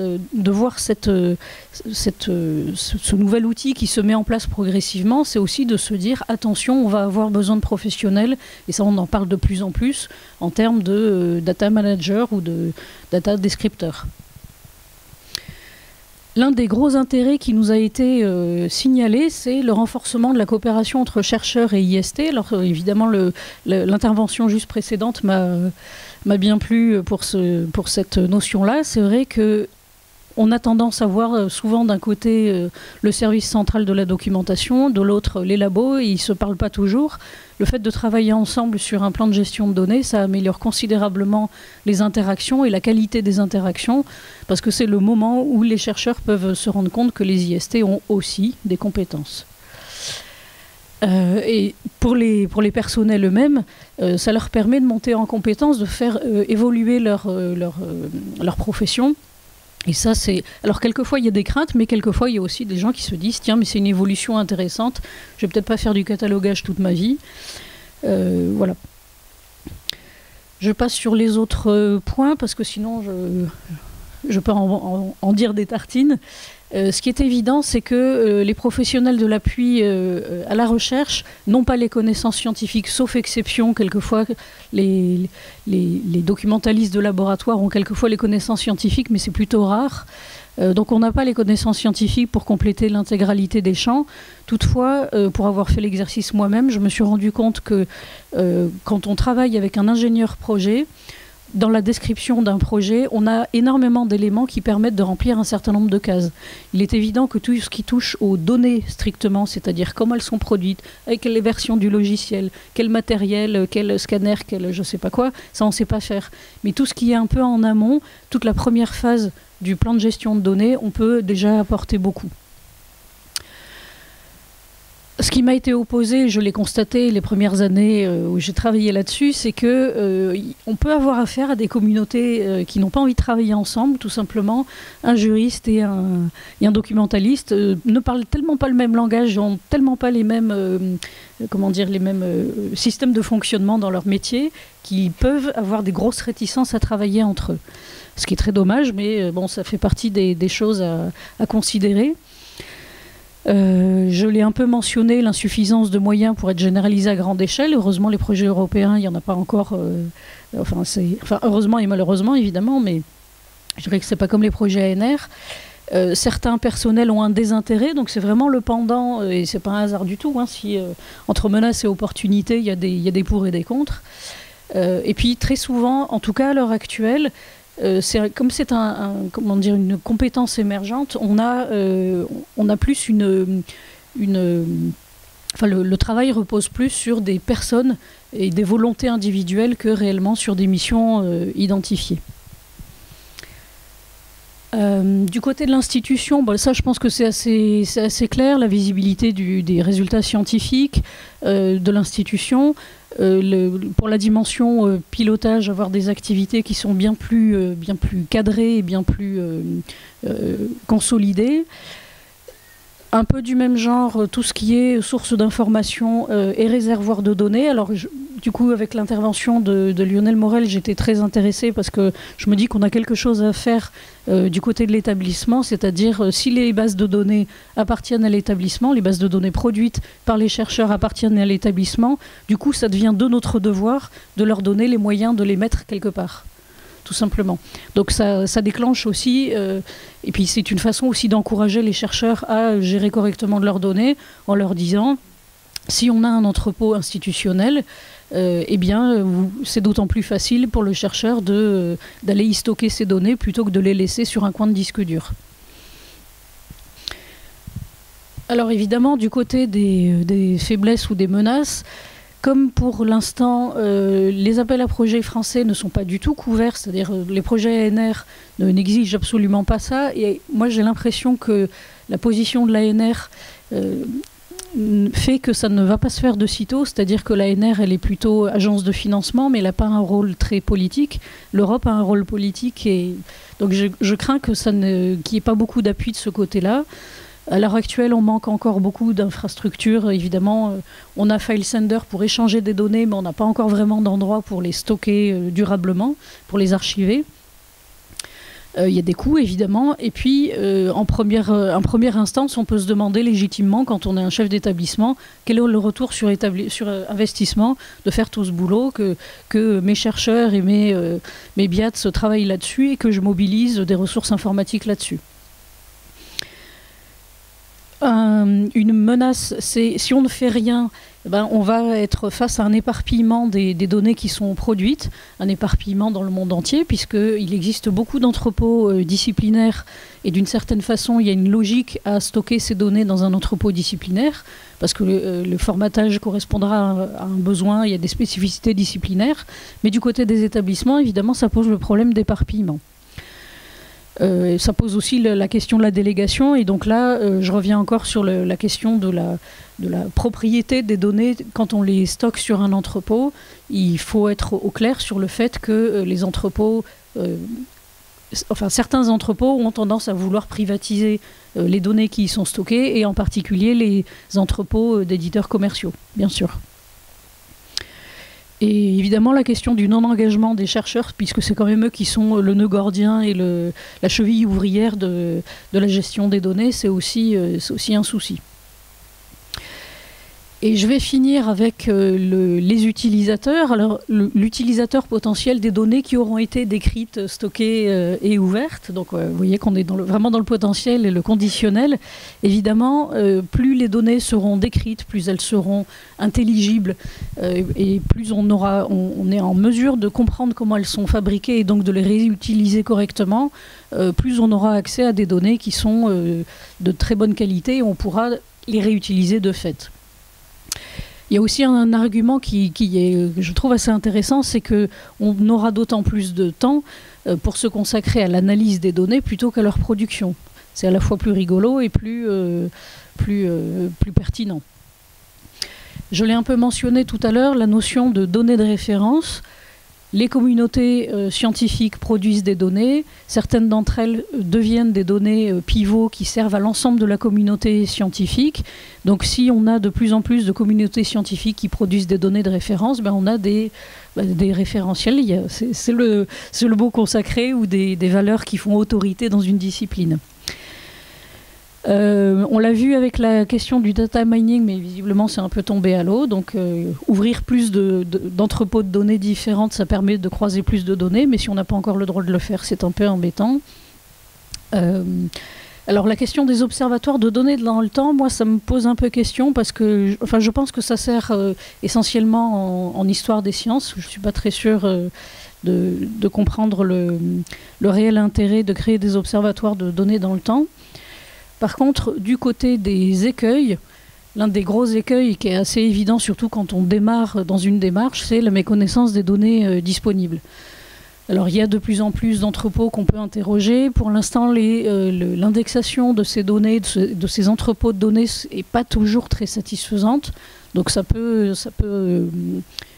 ce nouvel outil qui se met en place progressivement, c'est aussi de se dire attention, on va avoir besoin de professionnels, et ça on en parle de plus en plus en termes de data manager ou de data descripteur. L'un des gros intérêts qui nous a été signalé, c'est le renforcement de la coopération entre chercheurs et IST. Alors évidemment, l'intervention juste précédente m'a bien plu pour cette notion-là. C'est vrai que on a tendance à voir souvent d'un côté le service central de la documentation, de l'autre les labos, et ils ne se parlent pas toujours. Le fait de travailler ensemble sur un plan de gestion de données, ça améliore considérablement les interactions et la qualité des interactions, parce que c'est le moment où les chercheurs peuvent se rendre compte que les IST ont aussi des compétences. Et pour les personnels eux-mêmes, ça leur permet de monter en compétences, de faire évoluer leur profession. Et ça, c'est... Alors, quelquefois, il y a des craintes, mais quelquefois, il y a aussi des gens qui se disent « Tiens, mais c'est une évolution intéressante, je vais peut-être pas faire du catalogage toute ma vie. » Voilà. Je passe sur les autres points, parce que sinon, je peux en dire des tartines. Ce qui est évident, c'est que les professionnels de l'appui à la recherche n'ont pas les connaissances scientifiques, sauf exception. Quelquefois, les documentalistes de laboratoire ont quelquefois les connaissances scientifiques, mais c'est plutôt rare. Donc on n'a pas les connaissances scientifiques pour compléter l'intégralité des champs. Toutefois, pour avoir fait l'exercice moi-même, je me suis rendu compte que quand on travaille avec un ingénieur projet, dans la description d'un projet, on a énormément d'éléments qui permettent de remplir un certain nombre de cases. Il est évident que tout ce qui touche aux données strictement, c'est-à-dire comment elles sont produites, avec quelle version du logiciel, quel matériel, quel scanner, quel je ne sais pas quoi, ça on ne sait pas faire. Mais tout ce qui est un peu en amont, toute la première phase du plan de gestion de données, on peut déjà apporter beaucoup. Ce qui m'a été opposé, je l'ai constaté les premières années où j'ai travaillé là-dessus, c'est que on peut avoir affaire à des communautés qui n'ont pas envie de travailler ensemble, tout simplement. Un juriste et un documentaliste ne parlent tellement pas le même langage, n'ont tellement pas les mêmes, systèmes de fonctionnement dans leur métier, qu'ils peuvent avoir des grosses réticences à travailler entre eux. Ce qui est très dommage, mais bon, ça fait partie des choses à considérer. Je l'ai un peu mentionné, l'insuffisance de moyens pour être généralisé à grande échelle. Heureusement, les projets européens, il n'y en a pas encore. Heureusement et malheureusement, évidemment, mais je dirais que ce n'est pas comme les projets ANR. Certains personnels ont un désintérêt, donc c'est vraiment le pendant, et ce n'est pas un hasard du tout. Hein, si entre menaces et opportunités, il y a des pour et des contre. Et puis, très souvent, en tout cas à l'heure actuelle, comme c'est une compétence émergente, on a plus le travail repose plus sur des personnes et des volontés individuelles que réellement sur des missions identifiées. Du côté de l'institution, ça je pense que c'est assez clair, la visibilité des résultats scientifiques de l'institution. Pour la dimension pilotage, avoir des activités qui sont bien plus cadrées et bien plus consolidées. Un peu du même genre, tout ce qui est source d'information et réservoir de données. Alors, du coup, avec l'intervention de Lionel Morel, j'étais très intéressée parce que je me dis qu'on a quelque chose à faire du côté de l'établissement, c'est-à-dire si les bases de données appartiennent à l'établissement, les bases de données produites par les chercheurs appartiennent à l'établissement, du coup, ça devient de notre devoir de leur donner les moyens de les mettre quelque part. Tout simplement. Donc ça déclenche aussi, et puis c'est une façon aussi d'encourager les chercheurs à gérer correctement leurs données en leur disant, si on a un entrepôt institutionnel, eh bien c'est d'autant plus facile pour le chercheur d'aller y stocker ses données plutôt que de les laisser sur un coin de disque dur. Alors évidemment, du côté des faiblesses ou des menaces, comme pour l'instant, les appels à projets français ne sont pas du tout couverts, c'est-à-dire les projets ANR n'exigent absolument pas ça. Et moi, j'ai l'impression que la position de l'ANR fait que ça ne va pas se faire de sitôt, c'est-à-dire que l'ANR, elle est plutôt agence de financement, mais elle n'a pas un rôle très politique. L'Europe a un rôle politique, et donc je crains que qu'il n'y ait pas beaucoup d'appui de ce côté-là. À l'heure actuelle, on manque encore beaucoup d'infrastructures. Évidemment, on a FileSender pour échanger des données, mais on n'a pas encore vraiment d'endroit pour les stocker durablement, pour les archiver. Il y a des coûts, évidemment. Et puis, en première instance, on peut se demander légitimement, quand on est un chef d'établissement, quel est le retour sur investissement de faire tout ce boulot, que mes chercheurs et mes BIATS travaillent là-dessus et que je mobilise des ressources informatiques là-dessus. Une menace, c'est si on ne fait rien, on va être face à un éparpillement des données qui sont produites, un éparpillement dans le monde entier, puisqu'il existe beaucoup d'entrepôts disciplinaires, et d'une certaine façon, il y a une logique à stocker ces données dans un entrepôt disciplinaire, parce que le formatage correspondra à un besoin, il y a des spécificités disciplinaires, mais du côté des établissements, évidemment, ça pose le problème d'éparpillement. Ça pose aussi la question de la délégation, et donc là je reviens encore sur la question de la propriété des données. Quand on les stocke sur un entrepôt, il faut être au clair sur le fait que les entrepôts, certains entrepôts ont tendance à vouloir privatiser les données qui y sont stockées, et en particulier les entrepôts d'éditeurs commerciaux, bien sûr. Et évidemment, la question du non-engagement des chercheurs, puisque c'est quand même eux qui sont le nœud gordien et la cheville ouvrière de la gestion des données, c'est aussi un souci. Et je vais finir avec les utilisateurs. Alors, l'utilisateur potentiel des données qui auront été décrites, stockées et ouvertes. Donc, vous voyez qu'on est vraiment dans le potentiel et le conditionnel. Évidemment, plus les données seront décrites, plus elles seront intelligibles et plus on est en mesure de comprendre comment elles sont fabriquées et donc de les réutiliser correctement, plus on aura accès à des données qui sont de très bonne qualité et on pourra les réutiliser de fait. Il y a aussi un argument qui est, je trouve, assez intéressant, c'est qu'on aura d'autant plus de temps pour se consacrer à l'analyse des données plutôt qu'à leur production. C'est à la fois plus rigolo et plus pertinent. Je l'ai un peu mentionné tout à l'heure, la notion de données de référence. Les communautés scientifiques produisent des données. Certaines d'entre elles deviennent des données pivots qui servent à l'ensemble de la communauté scientifique. Donc si on a de plus en plus de communautés scientifiques qui produisent des données de référence, on a des référentiels. C'est le mot consacré, ou des valeurs qui font autorité dans une discipline. On l'a vu avec la question du data mining, mais visiblement c'est un peu tombé à l'eau. Donc ouvrir plus d'entrepôts de données différentes, ça permet de croiser plus de données, mais si on n'a pas encore le droit de le faire, c'est un peu embêtant. Alors la question des observatoires de données dans le temps, moi ça me pose un peu question, parce que je pense que ça sert essentiellement en histoire des sciences. Je ne suis pas très sûre de comprendre le réel intérêt de créer des observatoires de données dans le temps. Par contre, du côté des écueils, l'un des gros écueils qui est assez évident, surtout quand on démarre dans une démarche, c'est la méconnaissance des données disponibles. Alors il y a de plus en plus d'entrepôts qu'on peut interroger. Pour l'instant, l'indexation de ces données, de ces entrepôts de données, n'est pas toujours très satisfaisante. Donc ça peut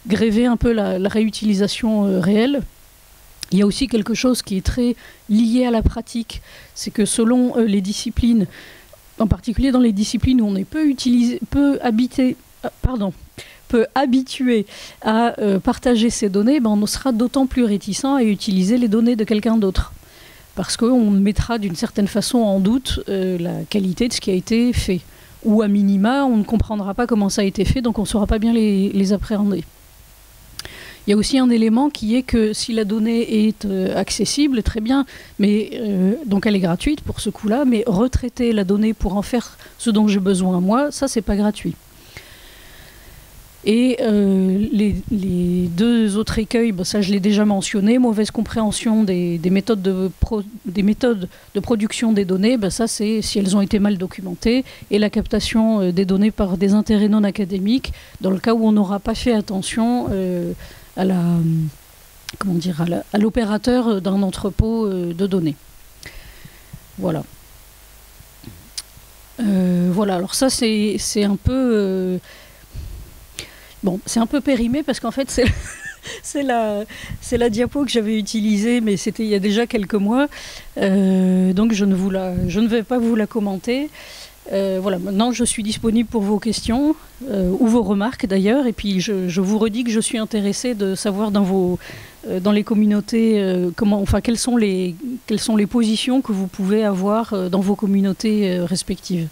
gréver un peu la réutilisation réelle. Il y a aussi quelque chose qui est très lié à la pratique, c'est que selon les disciplines, en particulier dans les disciplines où on est peu habitué à partager ces données, on sera d'autant plus réticent à utiliser les données de quelqu'un d'autre. Parce qu'on mettra d'une certaine façon en doute la qualité de ce qui a été fait. Ou à minima, on ne comprendra pas comment ça a été fait, donc on ne saura pas bien les appréhender. Il y a aussi un élément qui est que si la donnée est accessible, très bien, mais donc elle est gratuite pour ce coup-là, mais retraiter la donnée pour en faire ce dont j'ai besoin moi, ça c'est pas gratuit. Et les deux autres écueils, ça je l'ai déjà mentionné, mauvaise compréhension des méthodes de production des données, ça c'est si elles ont été mal documentées, et la captation des données par des intérêts non académiques, dans le cas où on n'aura pas fait attention à l'opérateur d'un entrepôt de données. Voilà. Voilà, alors ça c'est un peu... c'est un peu périmé parce qu'en fait c'est la diapo que j'avais utilisée, mais c'était il y a déjà quelques mois, donc je ne vais pas vous la commenter. Voilà, maintenant je suis disponible pour vos questions ou vos remarques d'ailleurs, et puis je vous redis que je suis intéressée de savoir dans les communautés quelles sont les positions que vous pouvez avoir dans vos communautés respectives.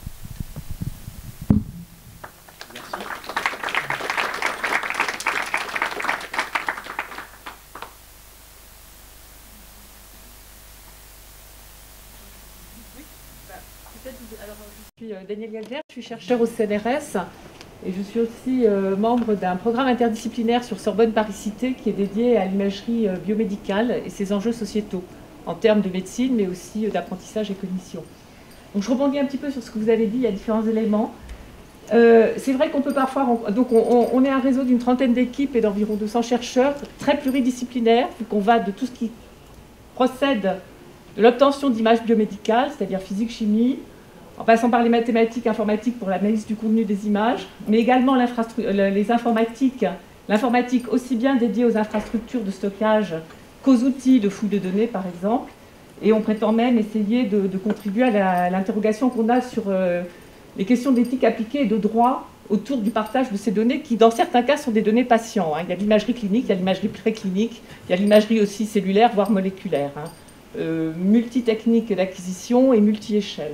Je suis Danielle Galder, je suis chercheur au CNRS et je suis aussi membre d'un programme interdisciplinaire sur Sorbonne Paris-Cité qui est dédié à l'imagerie biomédicale et ses enjeux sociétaux en termes de médecine mais aussi d'apprentissage et cognition. Donc je rebondis un petit peu sur ce que vous avez dit, il y a différents éléments. C'est vrai qu'on peut parfois... Donc on est un réseau d'une trentaine d'équipes et d'environ 200 chercheurs, très pluridisciplinaires, vu qu'on va de tout ce qui procède de l'obtention d'images biomédicales, c'est-à-dire physique, chimie, en passant par les mathématiques, informatiques pour l'analyse du contenu des images, mais également l'informatique aussi bien dédiée aux infrastructures de stockage qu'aux outils de fouille de données, par exemple. Et on prétend même essayer de contribuer à l'interrogation qu'on a sur les questions d'éthique appliquée et de droit autour du partage de ces données qui, dans certains cas, sont des données patients. Il y a l'imagerie clinique, il y a l'imagerie préclinique, il y a l'imagerie aussi cellulaire, voire moléculaire. Multitechnique d'acquisition et multi-échelle.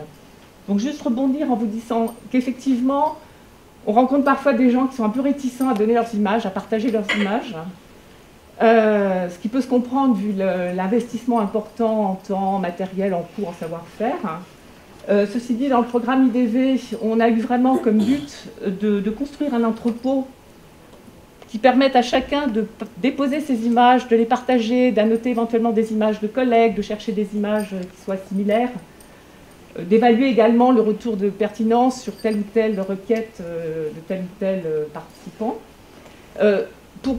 Donc juste rebondir en vous disant qu'effectivement, on rencontre parfois des gens qui sont un peu réticents à donner leurs images, à partager leurs images, ce qui peut se comprendre vu l'investissement important en temps, matériel, en coût, en savoir-faire. Ceci dit, dans le programme IDV, on a eu vraiment comme but de construire un entrepôt qui permette à chacun de déposer ses images, de les partager, d'annoter éventuellement des images de collègues, de chercher des images qui soient similaires, d'évaluer également le retour de pertinence sur telle ou telle requête de tel ou tel participant.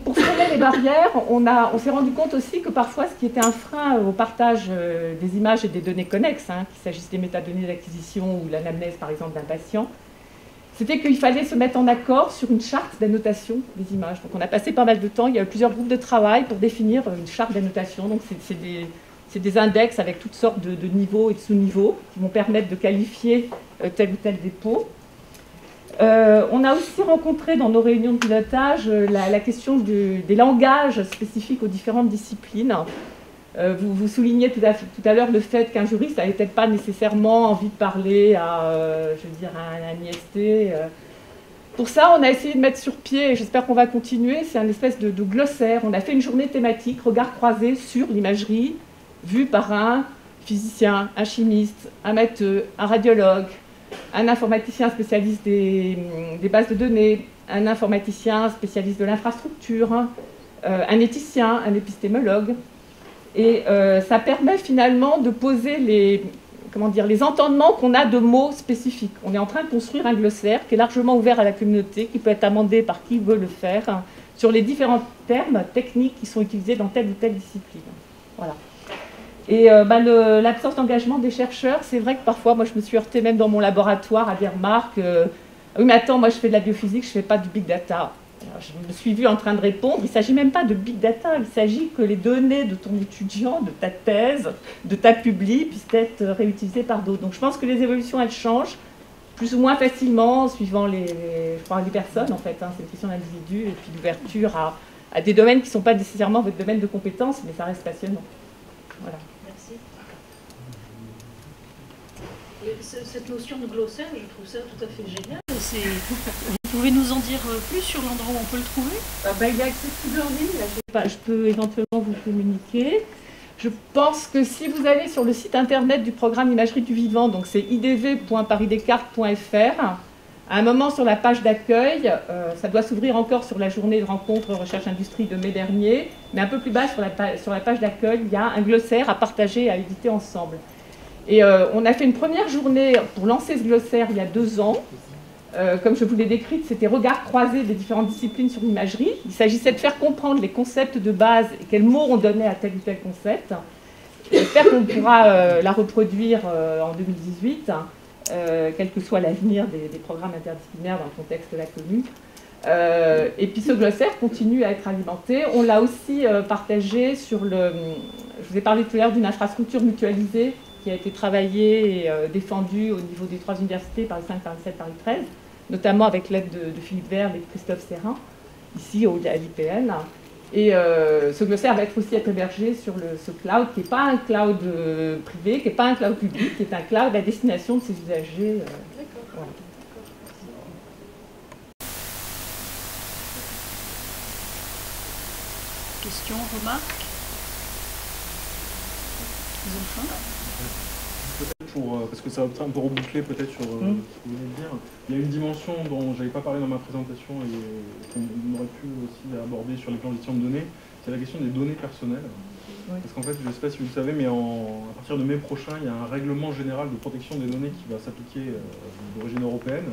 Pour freiner les barrières, on s'est rendu compte aussi que parfois ce qui était un frein au partage des images et des données connexes, qu'il s'agisse des métadonnées d'acquisition ou l'anamnèse par exemple d'un patient, c'était qu'il fallait se mettre en accord sur une charte d'annotation des images. Donc on a passé pas mal de temps, il y a eu plusieurs groupes de travail pour définir une charte d'annotation. Donc c'est des index avec toutes sortes de niveaux et de sous-niveaux qui vont permettre de qualifier tel ou tel dépôt. On a aussi rencontré dans nos réunions de pilotage la question des langages spécifiques aux différentes disciplines. Vous soulignez tout à l'heure le fait qu'un juriste n'avait peut-être pas nécessairement envie de parler à un IST. Pour ça, on a essayé de mettre sur pied, et j'espère qu'on va continuer, c'est un espèce de glossaire. On a fait une journée thématique, regard croisé sur l'imagerie, vue par un physicien, un chimiste, un matheux, un radiologue, un informaticien spécialiste des bases de données, un informaticien spécialiste de l'infrastructure, un éthicien, un épistémologue. Et ça permet finalement de poser comment dire, les entendements qu'on a de mots spécifiques. On est en train de construire un glossaire qui est largement ouvert à la communauté, qui peut être amendé par qui veut le faire, hein, sur les différents termes techniques qui sont utilisés dans telle ou telle discipline. Voilà. Et l'absence d'engagement des chercheurs, c'est vrai que parfois, moi je me suis heurtée même dans mon laboratoire à des remarques. Oui, mais attends, moi je fais de la biophysique, je ne fais pas du big data. Alors, je me suis vue en train de répondre, il ne s'agit même pas de big data, il s'agit que les données de ton étudiant, de ta thèse, de ta publi, puissent être réutilisées par d'autres. Donc je pense que les évolutions, elles changent plus ou moins facilement, suivant les personnes en fait. Hein, c'est une question d'individu et puis d'ouverture à des domaines qui ne sont pas nécessairement votre domaine de compétences, mais ça reste passionnant. Voilà. Merci. Cette notion de glossaire, je trouve ça tout à fait génial. Vous pouvez nous en dire plus sur l'endroit où on peut le trouver? Il est accessible en ligne. Je peux éventuellement vous communiquer. Je pense que si vous allez sur le site internet du programme Imagerie du Vivant, donc c'est idv.parisdescartes.fr, à un moment sur la page d'accueil, ça doit s'ouvrir encore sur la journée de rencontre Recherche-Industrie de mai dernier, mais un peu plus bas sur la page d'accueil, il y a un glossaire à partager et à éditer ensemble. Et on a fait une première journée pour lancer ce glossaire il y a 2 ans. Comme je vous l'ai décrite, c'était regard croisé des différentes disciplines sur l'imagerie. Il s'agissait de faire comprendre les concepts de base et quels mots on donnait à tel ou tel concept. J'espère qu'on pourra la reproduire en 2018, quel que soit l'avenir des programmes interdisciplinaires dans le contexte de la commune. Et puis ce glossaire continue à être alimenté. On l'a aussi partagé sur le... Je vous ai parlé tout à l'heure d'une infrastructure mutualisée qui a été travaillée et défendue au niveau des 3 universités, Paris 5, Paris 7, Paris 13, notamment avec l'aide de Philippe Verle et de Christophe Serrin, ici à l'IPN. Et ce glossaire va aussi être hébergé sur ce cloud, qui n'est pas un cloud privé, qui n'est pas un cloud public, qui est un cloud à destination de ses usagers. Voilà. Questions, remarques? Ils ont faim? Peut-être parce que ça va un peu reboucler peut-être sur ce que vous venez de dire. Il y a une dimension dont je n'avais pas parlé dans ma présentation et qu'on aurait pu aussi aborder sur les plans de gestion de données, c'est la question des données personnelles. Oui. Parce qu'en fait, je ne sais pas si vous le savez, mais à partir de mai prochain, il y a un règlement général de protection des données qui va s'appliquer d'origine européenne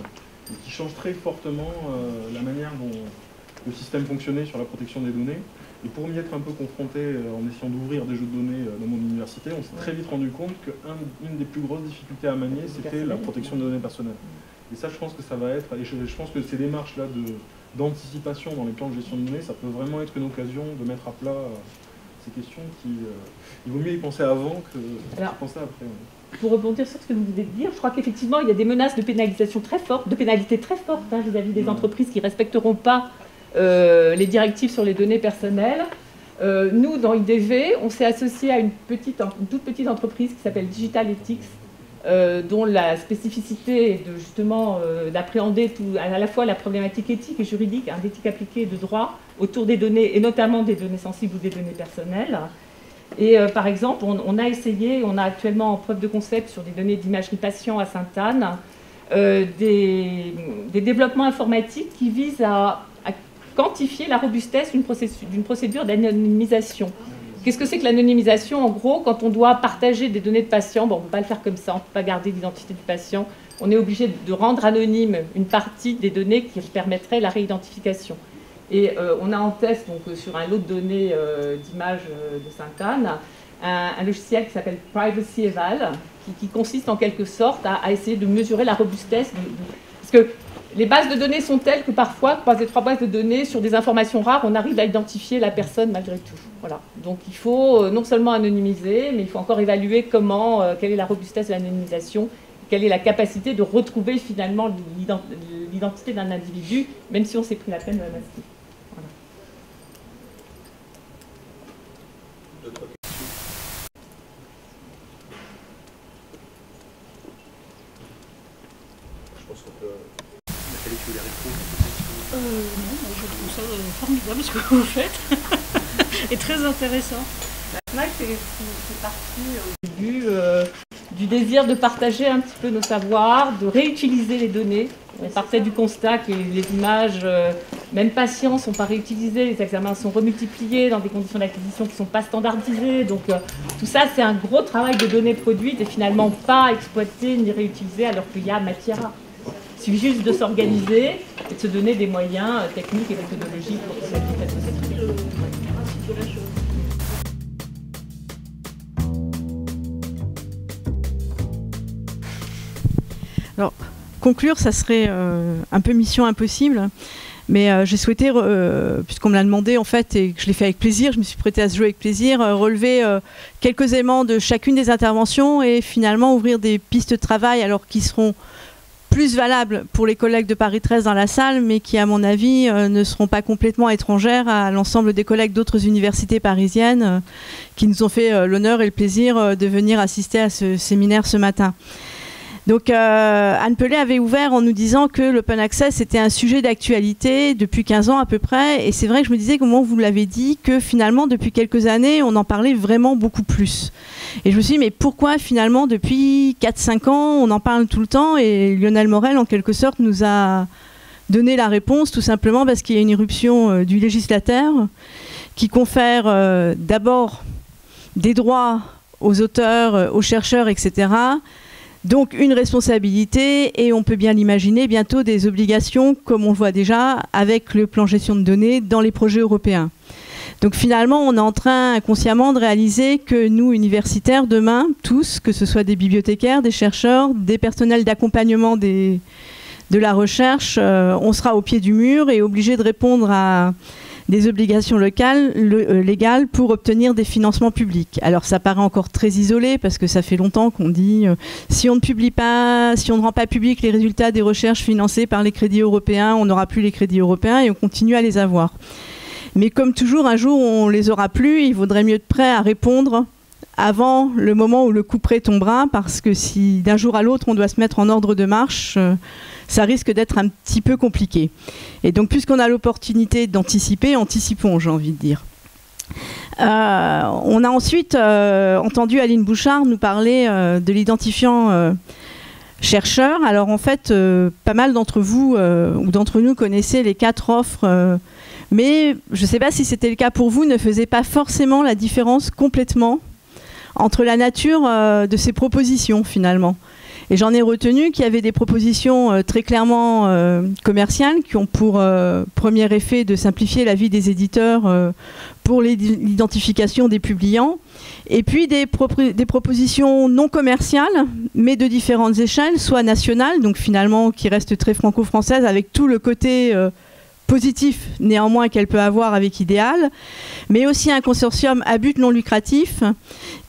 et qui change très fortement la manière dont le système fonctionnait sur la protection des données. Et pour m'y être un peu confronté en essayant d'ouvrir des jeux de données dans mon université, on s'est très vite rendu compte qu'une des plus grosses difficultés à manier, c'était la protection des données personnelles. Et ça, je pense que ça va être, et je pense que ces démarches-là d'anticipation dans les plans de gestion de données, ça peut vraiment être une occasion de mettre à plat ces questions il vaut mieux y penser avant que y penser après. Ouais. Pour rebondir sur ce que vous venez de dire, je crois qu'effectivement, il y a des menaces de pénalisation très fortes, de pénalités très fortes vis-à-vis des entreprises qui ne respecteront pas les directives sur les données personnelles. Nous, dans IDV, on s'est associé à une toute petite entreprise qui s'appelle Digital Ethics, dont la spécificité est justement d'appréhender à la fois la problématique éthique et juridique, d'éthique appliquée et de droit autour des données, et notamment des données sensibles ou des données personnelles. Et par exemple, on a essayé, on a actuellement en preuve de concept sur des données d'imagerie patient à Sainte-Anne, des développements informatiques qui visent à quantifier la robustesse d'une procédure d'anonymisation. Qu'est-ce que c'est que l'anonymisation? En gros, quand on doit partager des données de patients, on ne peut pas le faire comme ça, on ne peut pas garder l'identité du patient, on est obligé de rendre anonyme une partie des données qui permettrait la réidentification. Et on a en test, donc, sur un lot de données d'images de Sainte-Anne, un logiciel qui s'appelle Privacy Eval, qui consiste en quelque sorte à essayer de mesurer la robustesse. Parce que les bases de données sont telles que parfois, croiser 3 bases de données sur des informations rares, on arrive à identifier la personne malgré tout. Voilà. Donc il faut non seulement anonymiser, mais il faut encore évaluer quelle est la robustesse de l'anonymisation, quelle est la capacité de retrouver finalement l'identité d'un individu, même si on s'est pris la peine de la masquer. Voilà. D'autres questions? Je pense qu'on peut... Nathalie, tu voulais répondre? Non, je trouve ça formidable ce que vous faites et très intéressant. La FNAC c'est parti au début du désir de partager un petit peu nos savoirs, de réutiliser les données. On partait du constat que les images, même patients, ne sont pas réutilisées, les examens sont remultipliés dans des conditions d'acquisition qui ne sont pas standardisées. Donc tout ça, c'est un gros travail de données produites et finalement pas exploitées ni réutilisées alors qu'il y a matière. Il suffit juste de s'organiser et de se donner des moyens techniques et méthodologiques pour que ça puisse. Alors, conclure, ça serait un peu mission impossible, mais j'ai souhaité, puisqu'on me l'a demandé en fait, et que je l'ai fait avec plaisir, je me suis prêtée à ce jeu avec plaisir, relever quelques éléments de chacune des interventions et finalement ouvrir des pistes de travail alors qui seront plus valables pour les collègues de Paris 13 dans la salle, mais qui, à mon avis, ne seront pas complètement étrangères à l'ensemble des collègues d'autres universités parisiennes qui nous ont fait l'honneur et le plaisir de venir assister à ce séminaire ce matin. Donc Anne Pellet avait ouvert en nous disant que l'open access était un sujet d'actualité depuis 15 ans à peu près, et c'est vrai que je me disais, comment vous l'avez dit, que finalement depuis quelques années on en parlait vraiment beaucoup plus. Et je me suis dit, mais pourquoi finalement depuis 4-5 ans on en parle tout le temps? Et Lionel Morel en quelque sorte nous a donné la réponse, tout simplement parce qu'il y a une irruption du législateur qui confère d'abord des droits aux auteurs, aux chercheurs, etc., donc une responsabilité, et on peut bien l'imaginer, bientôt des obligations, comme on le voit déjà avec le plan gestion de données dans les projets européens. Donc finalement, on est en train inconsciemment de réaliser que nous, universitaires, demain, tous, que ce soit des bibliothécaires, des chercheurs, des personnels d'accompagnement de la recherche, on sera au pied du mur et obligé de répondre à des obligations légales pour obtenir des financements publics. Alors ça paraît encore très isolé parce que ça fait longtemps qu'on dit si on ne publie pas, si on ne rend pas public les résultats des recherches financées par les crédits européens, on n'aura plus les crédits européens et on continue à les avoir. Mais comme toujours, un jour on les aura plus, il vaudrait mieux être prêt à répondre avant le moment où le couperet tombera, parce que si d'un jour à l'autre on doit se mettre en ordre de marche, ça risque d'être un petit peu compliqué. Et donc, puisqu'on a l'opportunité d'anticiper, anticipons, j'ai envie de dire. On a ensuite entendu Aline Bouchard nous parler de l'identifiant chercheur. Alors, en fait, pas mal d'entre vous ou d'entre nous connaissaient les 4 offres, mais je ne sais pas si c'était le cas pour vous, ne faisait pas forcément la différence complètement entre la nature de ces propositions, finalement. Et j'en ai retenu qu'il y avait des propositions très clairement commerciales qui ont pour premier effet de simplifier la vie des éditeurs pour l'identification des publiants. Et puis des propositions non commerciales, mais de différentes échelles, soit nationales, donc finalement qui restent très franco-françaises, avec tout le côté positif néanmoins qu'elle peut avoir avec Idéal, mais aussi un consortium à but non lucratif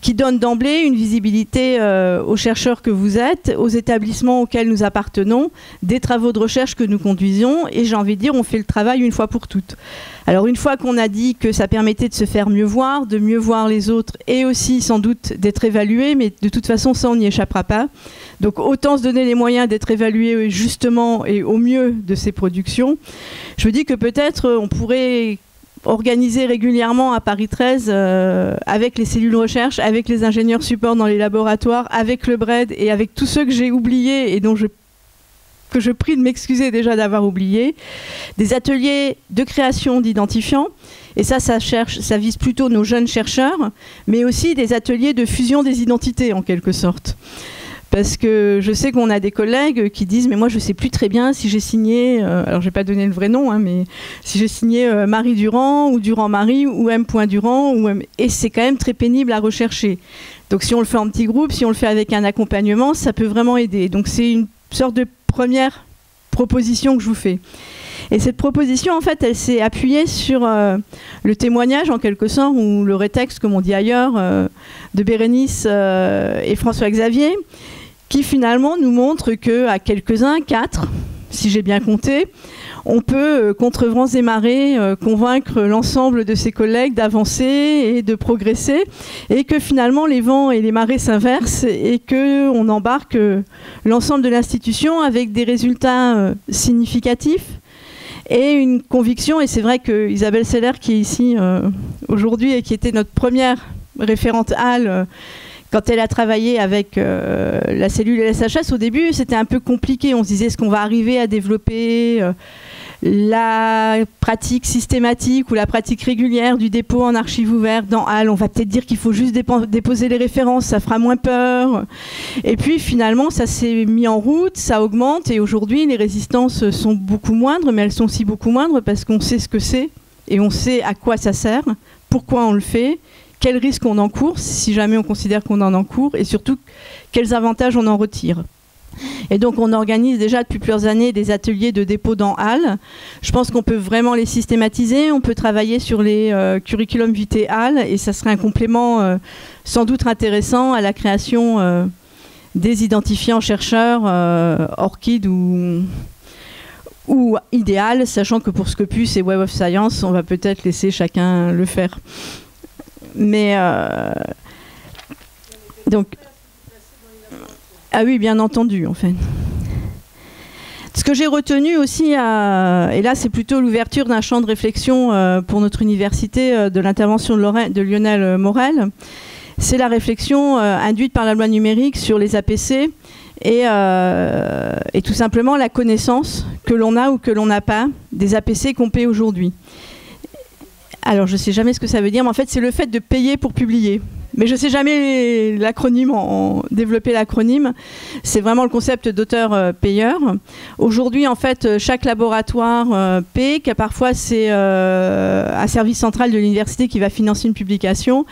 qui donne d'emblée une visibilité aux chercheurs que vous êtes, aux établissements auxquels nous appartenons, des travaux de recherche que nous conduisons, et j'ai envie de dire, on fait le travail une fois pour toutes. Alors une fois qu'on a dit que ça permettait de se faire mieux voir, de mieux voir les autres, et aussi sans doute d'être évalué, mais de toute façon ça on n'y échappera pas. Donc autant se donner les moyens d'être évalué justement et au mieux de ces productions. Je me dis que peut-être on pourrait organiser régulièrement à Paris 13 avec les cellules recherche, avec les ingénieurs support dans les laboratoires, avec le BRED et avec tous ceux que j'ai oubliés et dont que je prie de m'excuser déjà d'avoir oublié, des ateliers de création d'identifiants. Et ça vise plutôt nos jeunes chercheurs, mais aussi des ateliers de fusion des identités en quelque sorte. Parce que je sais qu'on a des collègues qui disent « mais moi je ne sais plus très bien si j'ai signé, alors je ne vais pas donner le vrai nom, hein, mais si j'ai signé Marie Durand ou Durand-Marie ou M. Durand, et c'est quand même très pénible à rechercher. Donc si on le fait en petit groupe, si on le fait avec un accompagnement, ça peut vraiment aider. Donc c'est une sorte de première proposition que je vous fais. Et cette proposition, en fait, elle s'est appuyée sur le témoignage, en quelque sorte, ou le rétexte, comme on dit ailleurs, de Bérénice et François-Xavier, qui finalement nous montre qu'à quelques-uns, 4, si j'ai bien compté, on peut, contre vents et marées, convaincre l'ensemble de ses collègues d'avancer et de progresser, et que finalement les vents et les marées s'inversent, et qu'on embarque l'ensemble de l'institution avec des résultats significatifs, et une conviction, et c'est vrai que Isabelle Seller, qui est ici aujourd'hui et qui était notre première référente HAL, quand elle a travaillé avec la cellule LSHS, au début, c'était un peu compliqué. On se disait, est-ce qu'on va arriver à développer la pratique systématique ou la pratique régulière du dépôt en archives ouvertes dans HAL? On va peut-être dire qu'il faut juste déposer les références, ça fera moins peur. Et puis finalement, ça s'est mis en route, ça augmente, et aujourd'hui, les résistances sont beaucoup moindres, mais elles sont aussi beaucoup moindres parce qu'on sait ce que c'est et on sait à quoi ça sert, pourquoi on le fait, quels risques on encourt, si jamais on considère qu'on en encourt, et surtout quels avantages on en retire. Et donc on organise déjà depuis plusieurs années des ateliers de dépôt dans HAL. Je pense qu'on peut vraiment les systématiser, on peut travailler sur les curriculum vitae HAL, et ça serait un complément sans doute intéressant à la création des identifiants chercheurs ORCID ou idéal, sachant que pour Scopus et Web of Science, on va peut-être laisser chacun le faire. Mais donc, ah oui, bien entendu, en fait. Ce que j'ai retenu aussi, et là c'est plutôt l'ouverture d'un champ de réflexion pour notre université de l'intervention de Lionel Morel, c'est la réflexion induite par la loi numérique sur les APC et tout simplement la connaissance que l'on a ou que l'on n'a pas des APC qu'on paie aujourd'hui. Alors, je ne sais jamais ce que ça veut dire, mais en fait, c'est le fait de payer pour publier. Mais je ne sais jamais l'acronyme, développer l'acronyme. C'est vraiment le concept d'auteur-payeur. Aujourd'hui, en fait, chaque laboratoire paie, que parfois c'est un service central de l'université qui va financer une publication.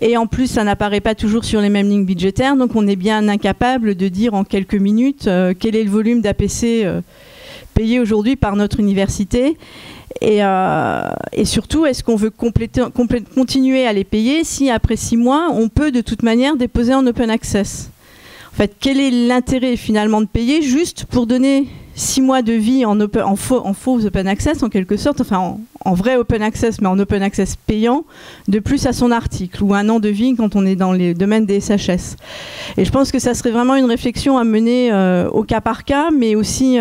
Et en plus, ça n'apparaît pas toujours sur les mêmes lignes budgétaires. Donc, on est bien incapable de dire en quelques minutes quel est le volume d'APC payé aujourd'hui par notre université. Et surtout, est-ce qu'on veut continuer à les payer si après 6 mois, on peut de toute manière déposer en open access? En fait, quel est l'intérêt finalement de payer juste pour donner 6 mois de vie en faux open access en quelque sorte, enfin en vrai open access, mais en open access payant, de plus à son article, ou 1 an de vie quand on est dans les domaines des SHS. Et je pense que ça serait vraiment une réflexion à mener au cas par cas, mais aussi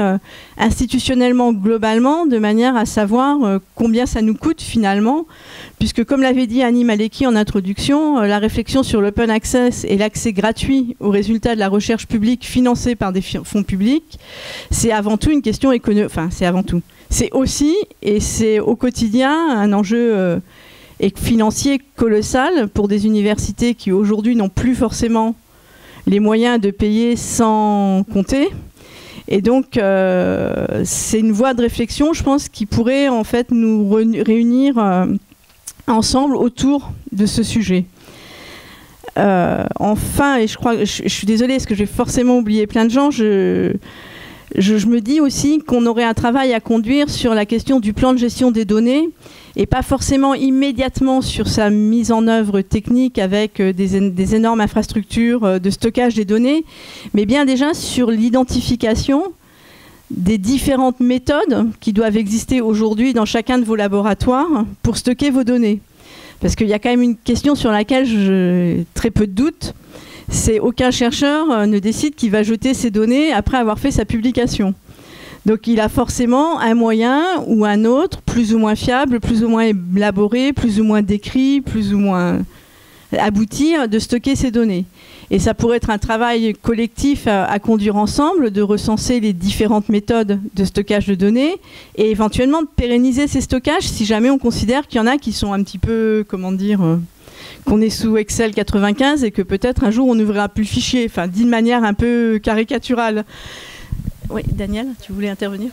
institutionnellement, globalement, de manière à savoir combien ça nous coûte finalement, puisque comme l'avait dit Annie Maleki en introduction, la réflexion sur l'open access et l'accès gratuit aux résultats de la recherche publique financée par des fonds publics, c'est avant tout une question économique, enfin c'est avant tout. C'est aussi, et c'est au quotidien, un enjeu financier colossal pour des universités qui aujourd'hui n'ont plus forcément les moyens de payer sans compter. Et donc, c'est une voie de réflexion, je pense, qui pourrait en fait nous réunir ensemble autour de ce sujet. Enfin, et je crois, je suis désolée parce que j'ai forcément oublié plein de gens, je me dis aussi qu'on aurait un travail à conduire sur la question du plan de gestion des données, et pas forcément immédiatement sur sa mise en œuvre technique avec des énormes infrastructures de stockage des données, mais bien déjà sur l'identification des différentes méthodes qui doivent exister aujourd'hui dans chacun de vos laboratoires pour stocker vos données. Parce qu'il y a quand même une question sur laquelle j'ai très peu de doutes, c'est aucun chercheur ne décide qu'il va jeter ses données après avoir fait sa publication. Donc il a forcément un moyen ou un autre, plus ou moins fiable, plus ou moins élaboré, plus ou moins décrit, plus ou moins abouti, de stocker ces données. Et ça pourrait être un travail collectif à conduire ensemble, de recenser les différentes méthodes de stockage de données et éventuellement de pérenniser ces stockages si jamais on considère qu'il y en a qui sont un petit peu, comment dire, qu'on est sous Excel 95 et que peut-être un jour on n'ouvrira plus le fichier, enfin d'une manière un peu caricaturale. Oui, Daniel, tu voulais intervenir?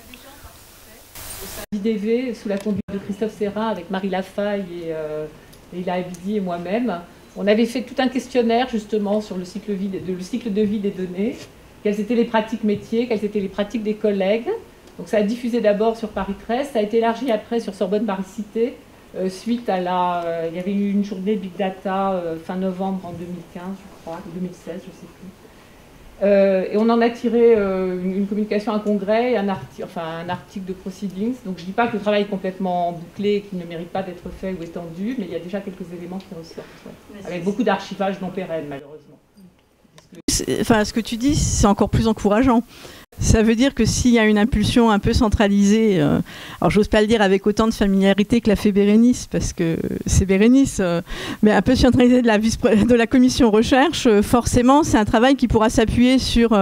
l'IDV, sous la conduite de Christophe Serrin, avec Marie Lafaille et Leila Abidi et moi-même, on avait fait tout un questionnaire justement sur le cycle de vie des données, quelles étaient les pratiques métiers, quelles étaient les pratiques des collègues. Donc ça a diffusé d'abord sur Paris 13, ça a été élargi après sur Sorbonne Paris Cité, suite à il y avait eu une journée Big Data fin novembre en 2015, je crois, ou 2016, je ne sais plus. Et on en a tiré une communication, un congrès, un article de proceedings. Donc je ne dis pas que le travail est complètement bouclé et qu'il ne mérite pas d'être fait ou étendu, mais il y a déjà quelques éléments qui ressortent, avec beaucoup d'archivage non pérenne, malheureusement. Enfin, ce que tu dis, c'est encore plus encourageant. Ça veut dire que s'il y a une impulsion un peu centralisée, alors j'ose pas le dire avec autant de familiarité que l'a fait Bérénice, parce que c'est Bérénice, mais un peu centralisée de la commission recherche, forcément c'est un travail qui pourra s'appuyer sur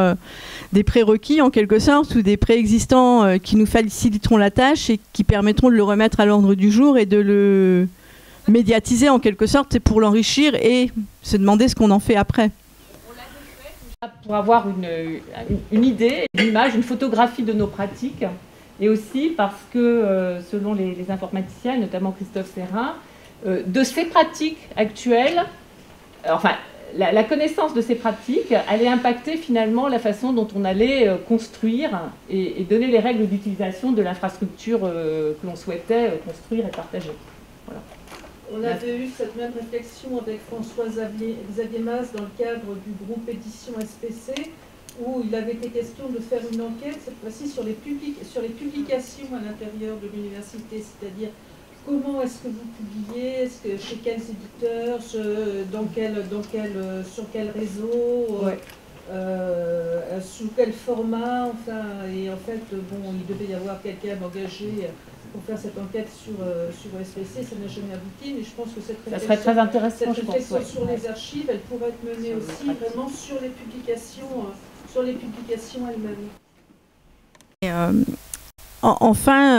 des prérequis en quelque sorte, ou des préexistants qui nous faciliteront la tâche et qui permettront de le remettre à l'ordre du jour et de le médiatiser en quelque sorte pour l'enrichir et se demander ce qu'on en fait après. Pour avoir une idée, une image, une photographie de nos pratiques, et aussi parce que, selon les informaticiens, notamment Christophe Serrin, de ces pratiques actuelles, enfin, la connaissance de ces pratiques allait impacter finalement la façon dont on allait construire et donner les règles d'utilisation de l'infrastructure que l'on souhaitait construire et partager. Voilà. On avait eu cette même réflexion avec François Xavier Mas dans le cadre du groupe Édition SPC, où il avait été question de faire une enquête, cette fois-ci sur les publications à l'intérieur de l'université, c'est-à-dire comment est-ce que vous publiez, chez quels éditeurs, sur quel réseau, Ouais. sous quel format, enfin, et en fait, bon, il devait y avoir quelqu'un engagé pour faire cette enquête sur SPC, ça n'a jamais abouti, mais je pense que cette Ça serait très intéressant, je pense, ouais. sur les archives, elle pourrait être menée aussi vraiment sur les publications elles-mêmes. Enfin,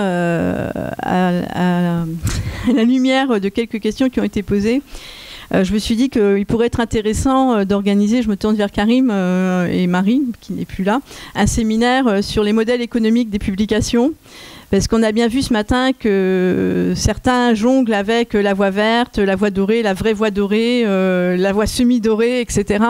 à la lumière de quelques questions qui ont été posées, je me suis dit qu'il pourrait être intéressant d'organiser, je me tourne vers Karim et Marie, qui n'est plus là, un séminaire sur les modèles économiques des publications. Parce qu'on a bien vu ce matin que certains jonglent avec la voie verte, la voie dorée, la vraie voie dorée, la voie semi-dorée, etc.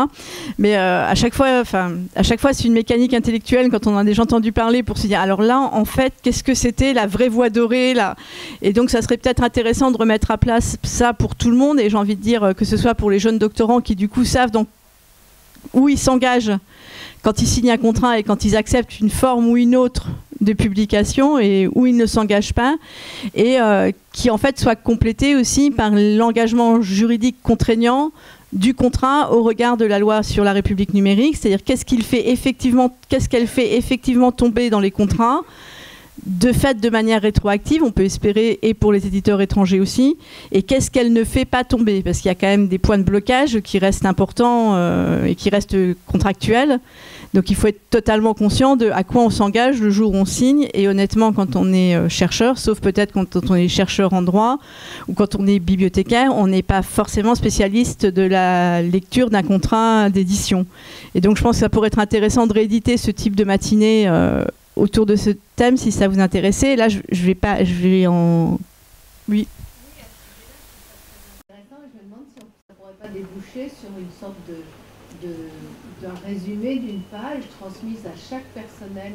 Mais à chaque fois, c'est une mécanique intellectuelle quand on en a déjà entendu parler pour se dire alors là, en fait, qu'est-ce que c'était la vraie voie dorée là ? Et donc, ça serait peut-être intéressant de remettre à place ça pour tout le monde. Et j'ai envie de dire que ce soit pour les jeunes doctorants qui, du coup, savent où ils s'engagent quand ils signent un contrat et quand ils acceptent une forme ou une autre de publication et où ils ne s'engagent pas, et qui en fait soit complété aussi par l'engagement juridique contraignant du contrat au regard de la loi sur la République numérique, c'est-à-dire qu'est-ce qu'elle fait effectivement tomber dans les contrats de fait de manière rétroactive, on peut espérer, et pour les éditeurs étrangers aussi, et qu'est-ce qu'elle ne fait pas tomber, parce qu'il y a quand même des points de blocage qui restent importants et qui restent contractuels. Donc il faut être totalement conscient de à quoi on s'engage le jour où on signe, et honnêtement quand on est chercheur, sauf peut-être quand on est chercheur en droit ou quand on est bibliothécaire, on n'est pas forcément spécialiste de la lecture d'un contrat d'édition. Et donc je pense que ça pourrait être intéressant de rééditer ce type de matinée autour de ce thème si ça vous intéressait. Là je vais en... Oui. Je me demande si ça ne pourrait pas déboucher sur une sorte d'un résumé d'une page transmise à chaque personnel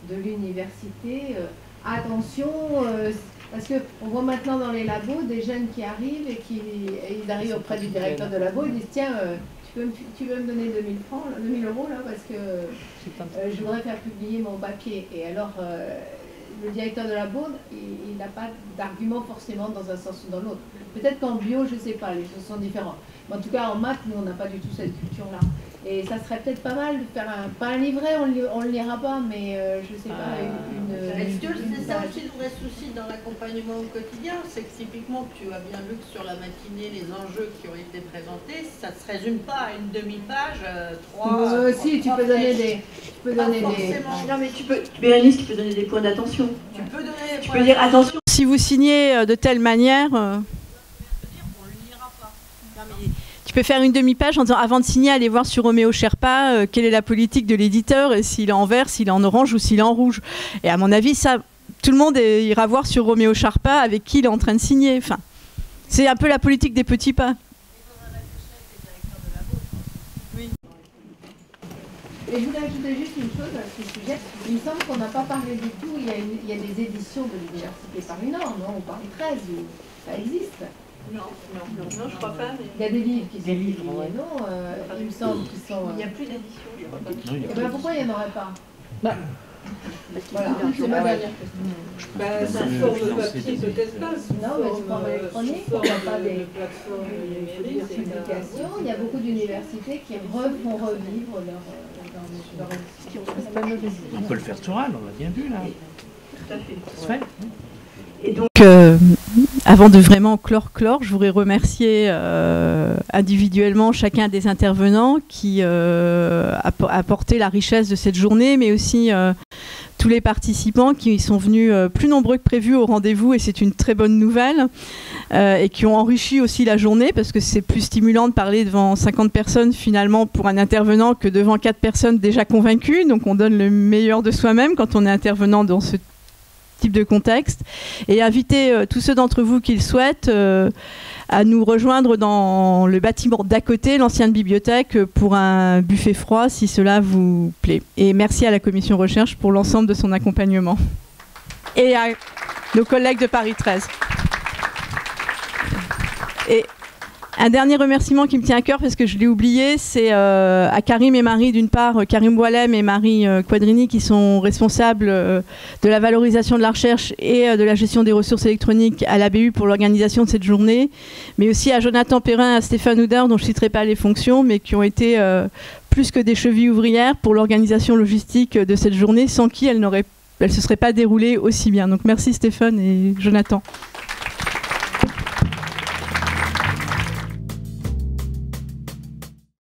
de l'université. Attention, parce qu'on voit maintenant dans les labos des jeunes qui arrivent et ils arrivent auprès du directeur de labo et disent tiens, tu peux me donner 2000 euros là parce que je voudrais faire publier mon papier. Et alors le directeur de labo, il n'a pas d'argument forcément dans un sens ou dans l'autre. Peut-être qu'en bio, je ne sais pas, les choses sont différentes. Mais en tout cas, en maths, nous, on n'a pas du tout cette culture-là. Et ça serait peut-être pas mal de faire pas un livret, on le lira pas, mais je sais pas, Est-ce que c'est ça aussi le vrai souci dans l'accompagnement au quotidien? C'est que typiquement, tu as bien vu que sur la matinée, les enjeux qui ont été présentés, ça ne se résume pas à une demi-page, si, tu peux donner des... Non, mais Bérénice, tu peux donner des points d'attention. Tu peux donner des Tu peux dire attention. Si vous signez de telle manière... Tu peux faire une demi-page en disant avant de signer, allez voir sur Roméo Sherpa quelle est la politique de l'éditeur et s'il est en vert, s'il est en orange ou s'il est en rouge. Et à mon avis, ça, tout le monde ira voir sur Roméo Sherpa avec qui il est en train de signer. Enfin, c'est un peu la politique des petits pas. Oui. Et je voulais ajouter juste une chose à ce sujet. Il me semble qu'on n'a pas parlé du tout. Il y a des éditions de l'Université Paris-Nord, non? On parle 13, ça existe. Non, je crois pas. Mais... Il y a des livres qui sont publiés, non, il me semble qu'ils sont... Il n'y a plus d'édition, je crois pas. Et bien pourquoi il n'y en aurait pas? Voilà, c'est ma dernière question. Sous forme papier, peut-être pas. Non, mais sous forme électronique, on n'a pas des plateformes numériques, publications. Il y a beaucoup d'universités qui font revivre leur On peut le faire sur oral, on l'a bien vu là. Tout à fait. Ça se fait. Et donc, avant de vraiment clore, je voudrais remercier individuellement chacun des intervenants qui a apporté la richesse de cette journée, mais aussi tous les participants qui sont venus plus nombreux que prévu au rendez-vous, et c'est une très bonne nouvelle, et qui ont enrichi aussi la journée, parce que c'est plus stimulant de parler devant 50 personnes finalement pour un intervenant que devant 4 personnes déjà convaincues. Donc on donne le meilleur de soi-même quand on est intervenant dans ce type de contexte, et inviter tous ceux d'entre vous qui le souhaitent à nous rejoindre dans le bâtiment d'à côté, l'ancienne bibliothèque, pour un buffet froid si cela vous plaît. Et merci à la commission recherche pour l'ensemble de son accompagnement, et à nos collègues de Paris 13. Et un dernier remerciement qui me tient à cœur, parce que je l'ai oublié, c'est à Karim et Marie, d'une part, Karim Boualem et Marie Quadrini, qui sont responsables de la valorisation de la recherche et de la gestion des ressources électroniques à l'ABU pour l'organisation de cette journée, mais aussi à Jonathan Perrin et à Stéphane Houdin, dont je ne citerai pas les fonctions, mais qui ont été plus que des chevilles ouvrières pour l'organisation logistique de cette journée, sans qui elle ne se serait pas déroulée aussi bien. Donc merci Stéphane et Jonathan.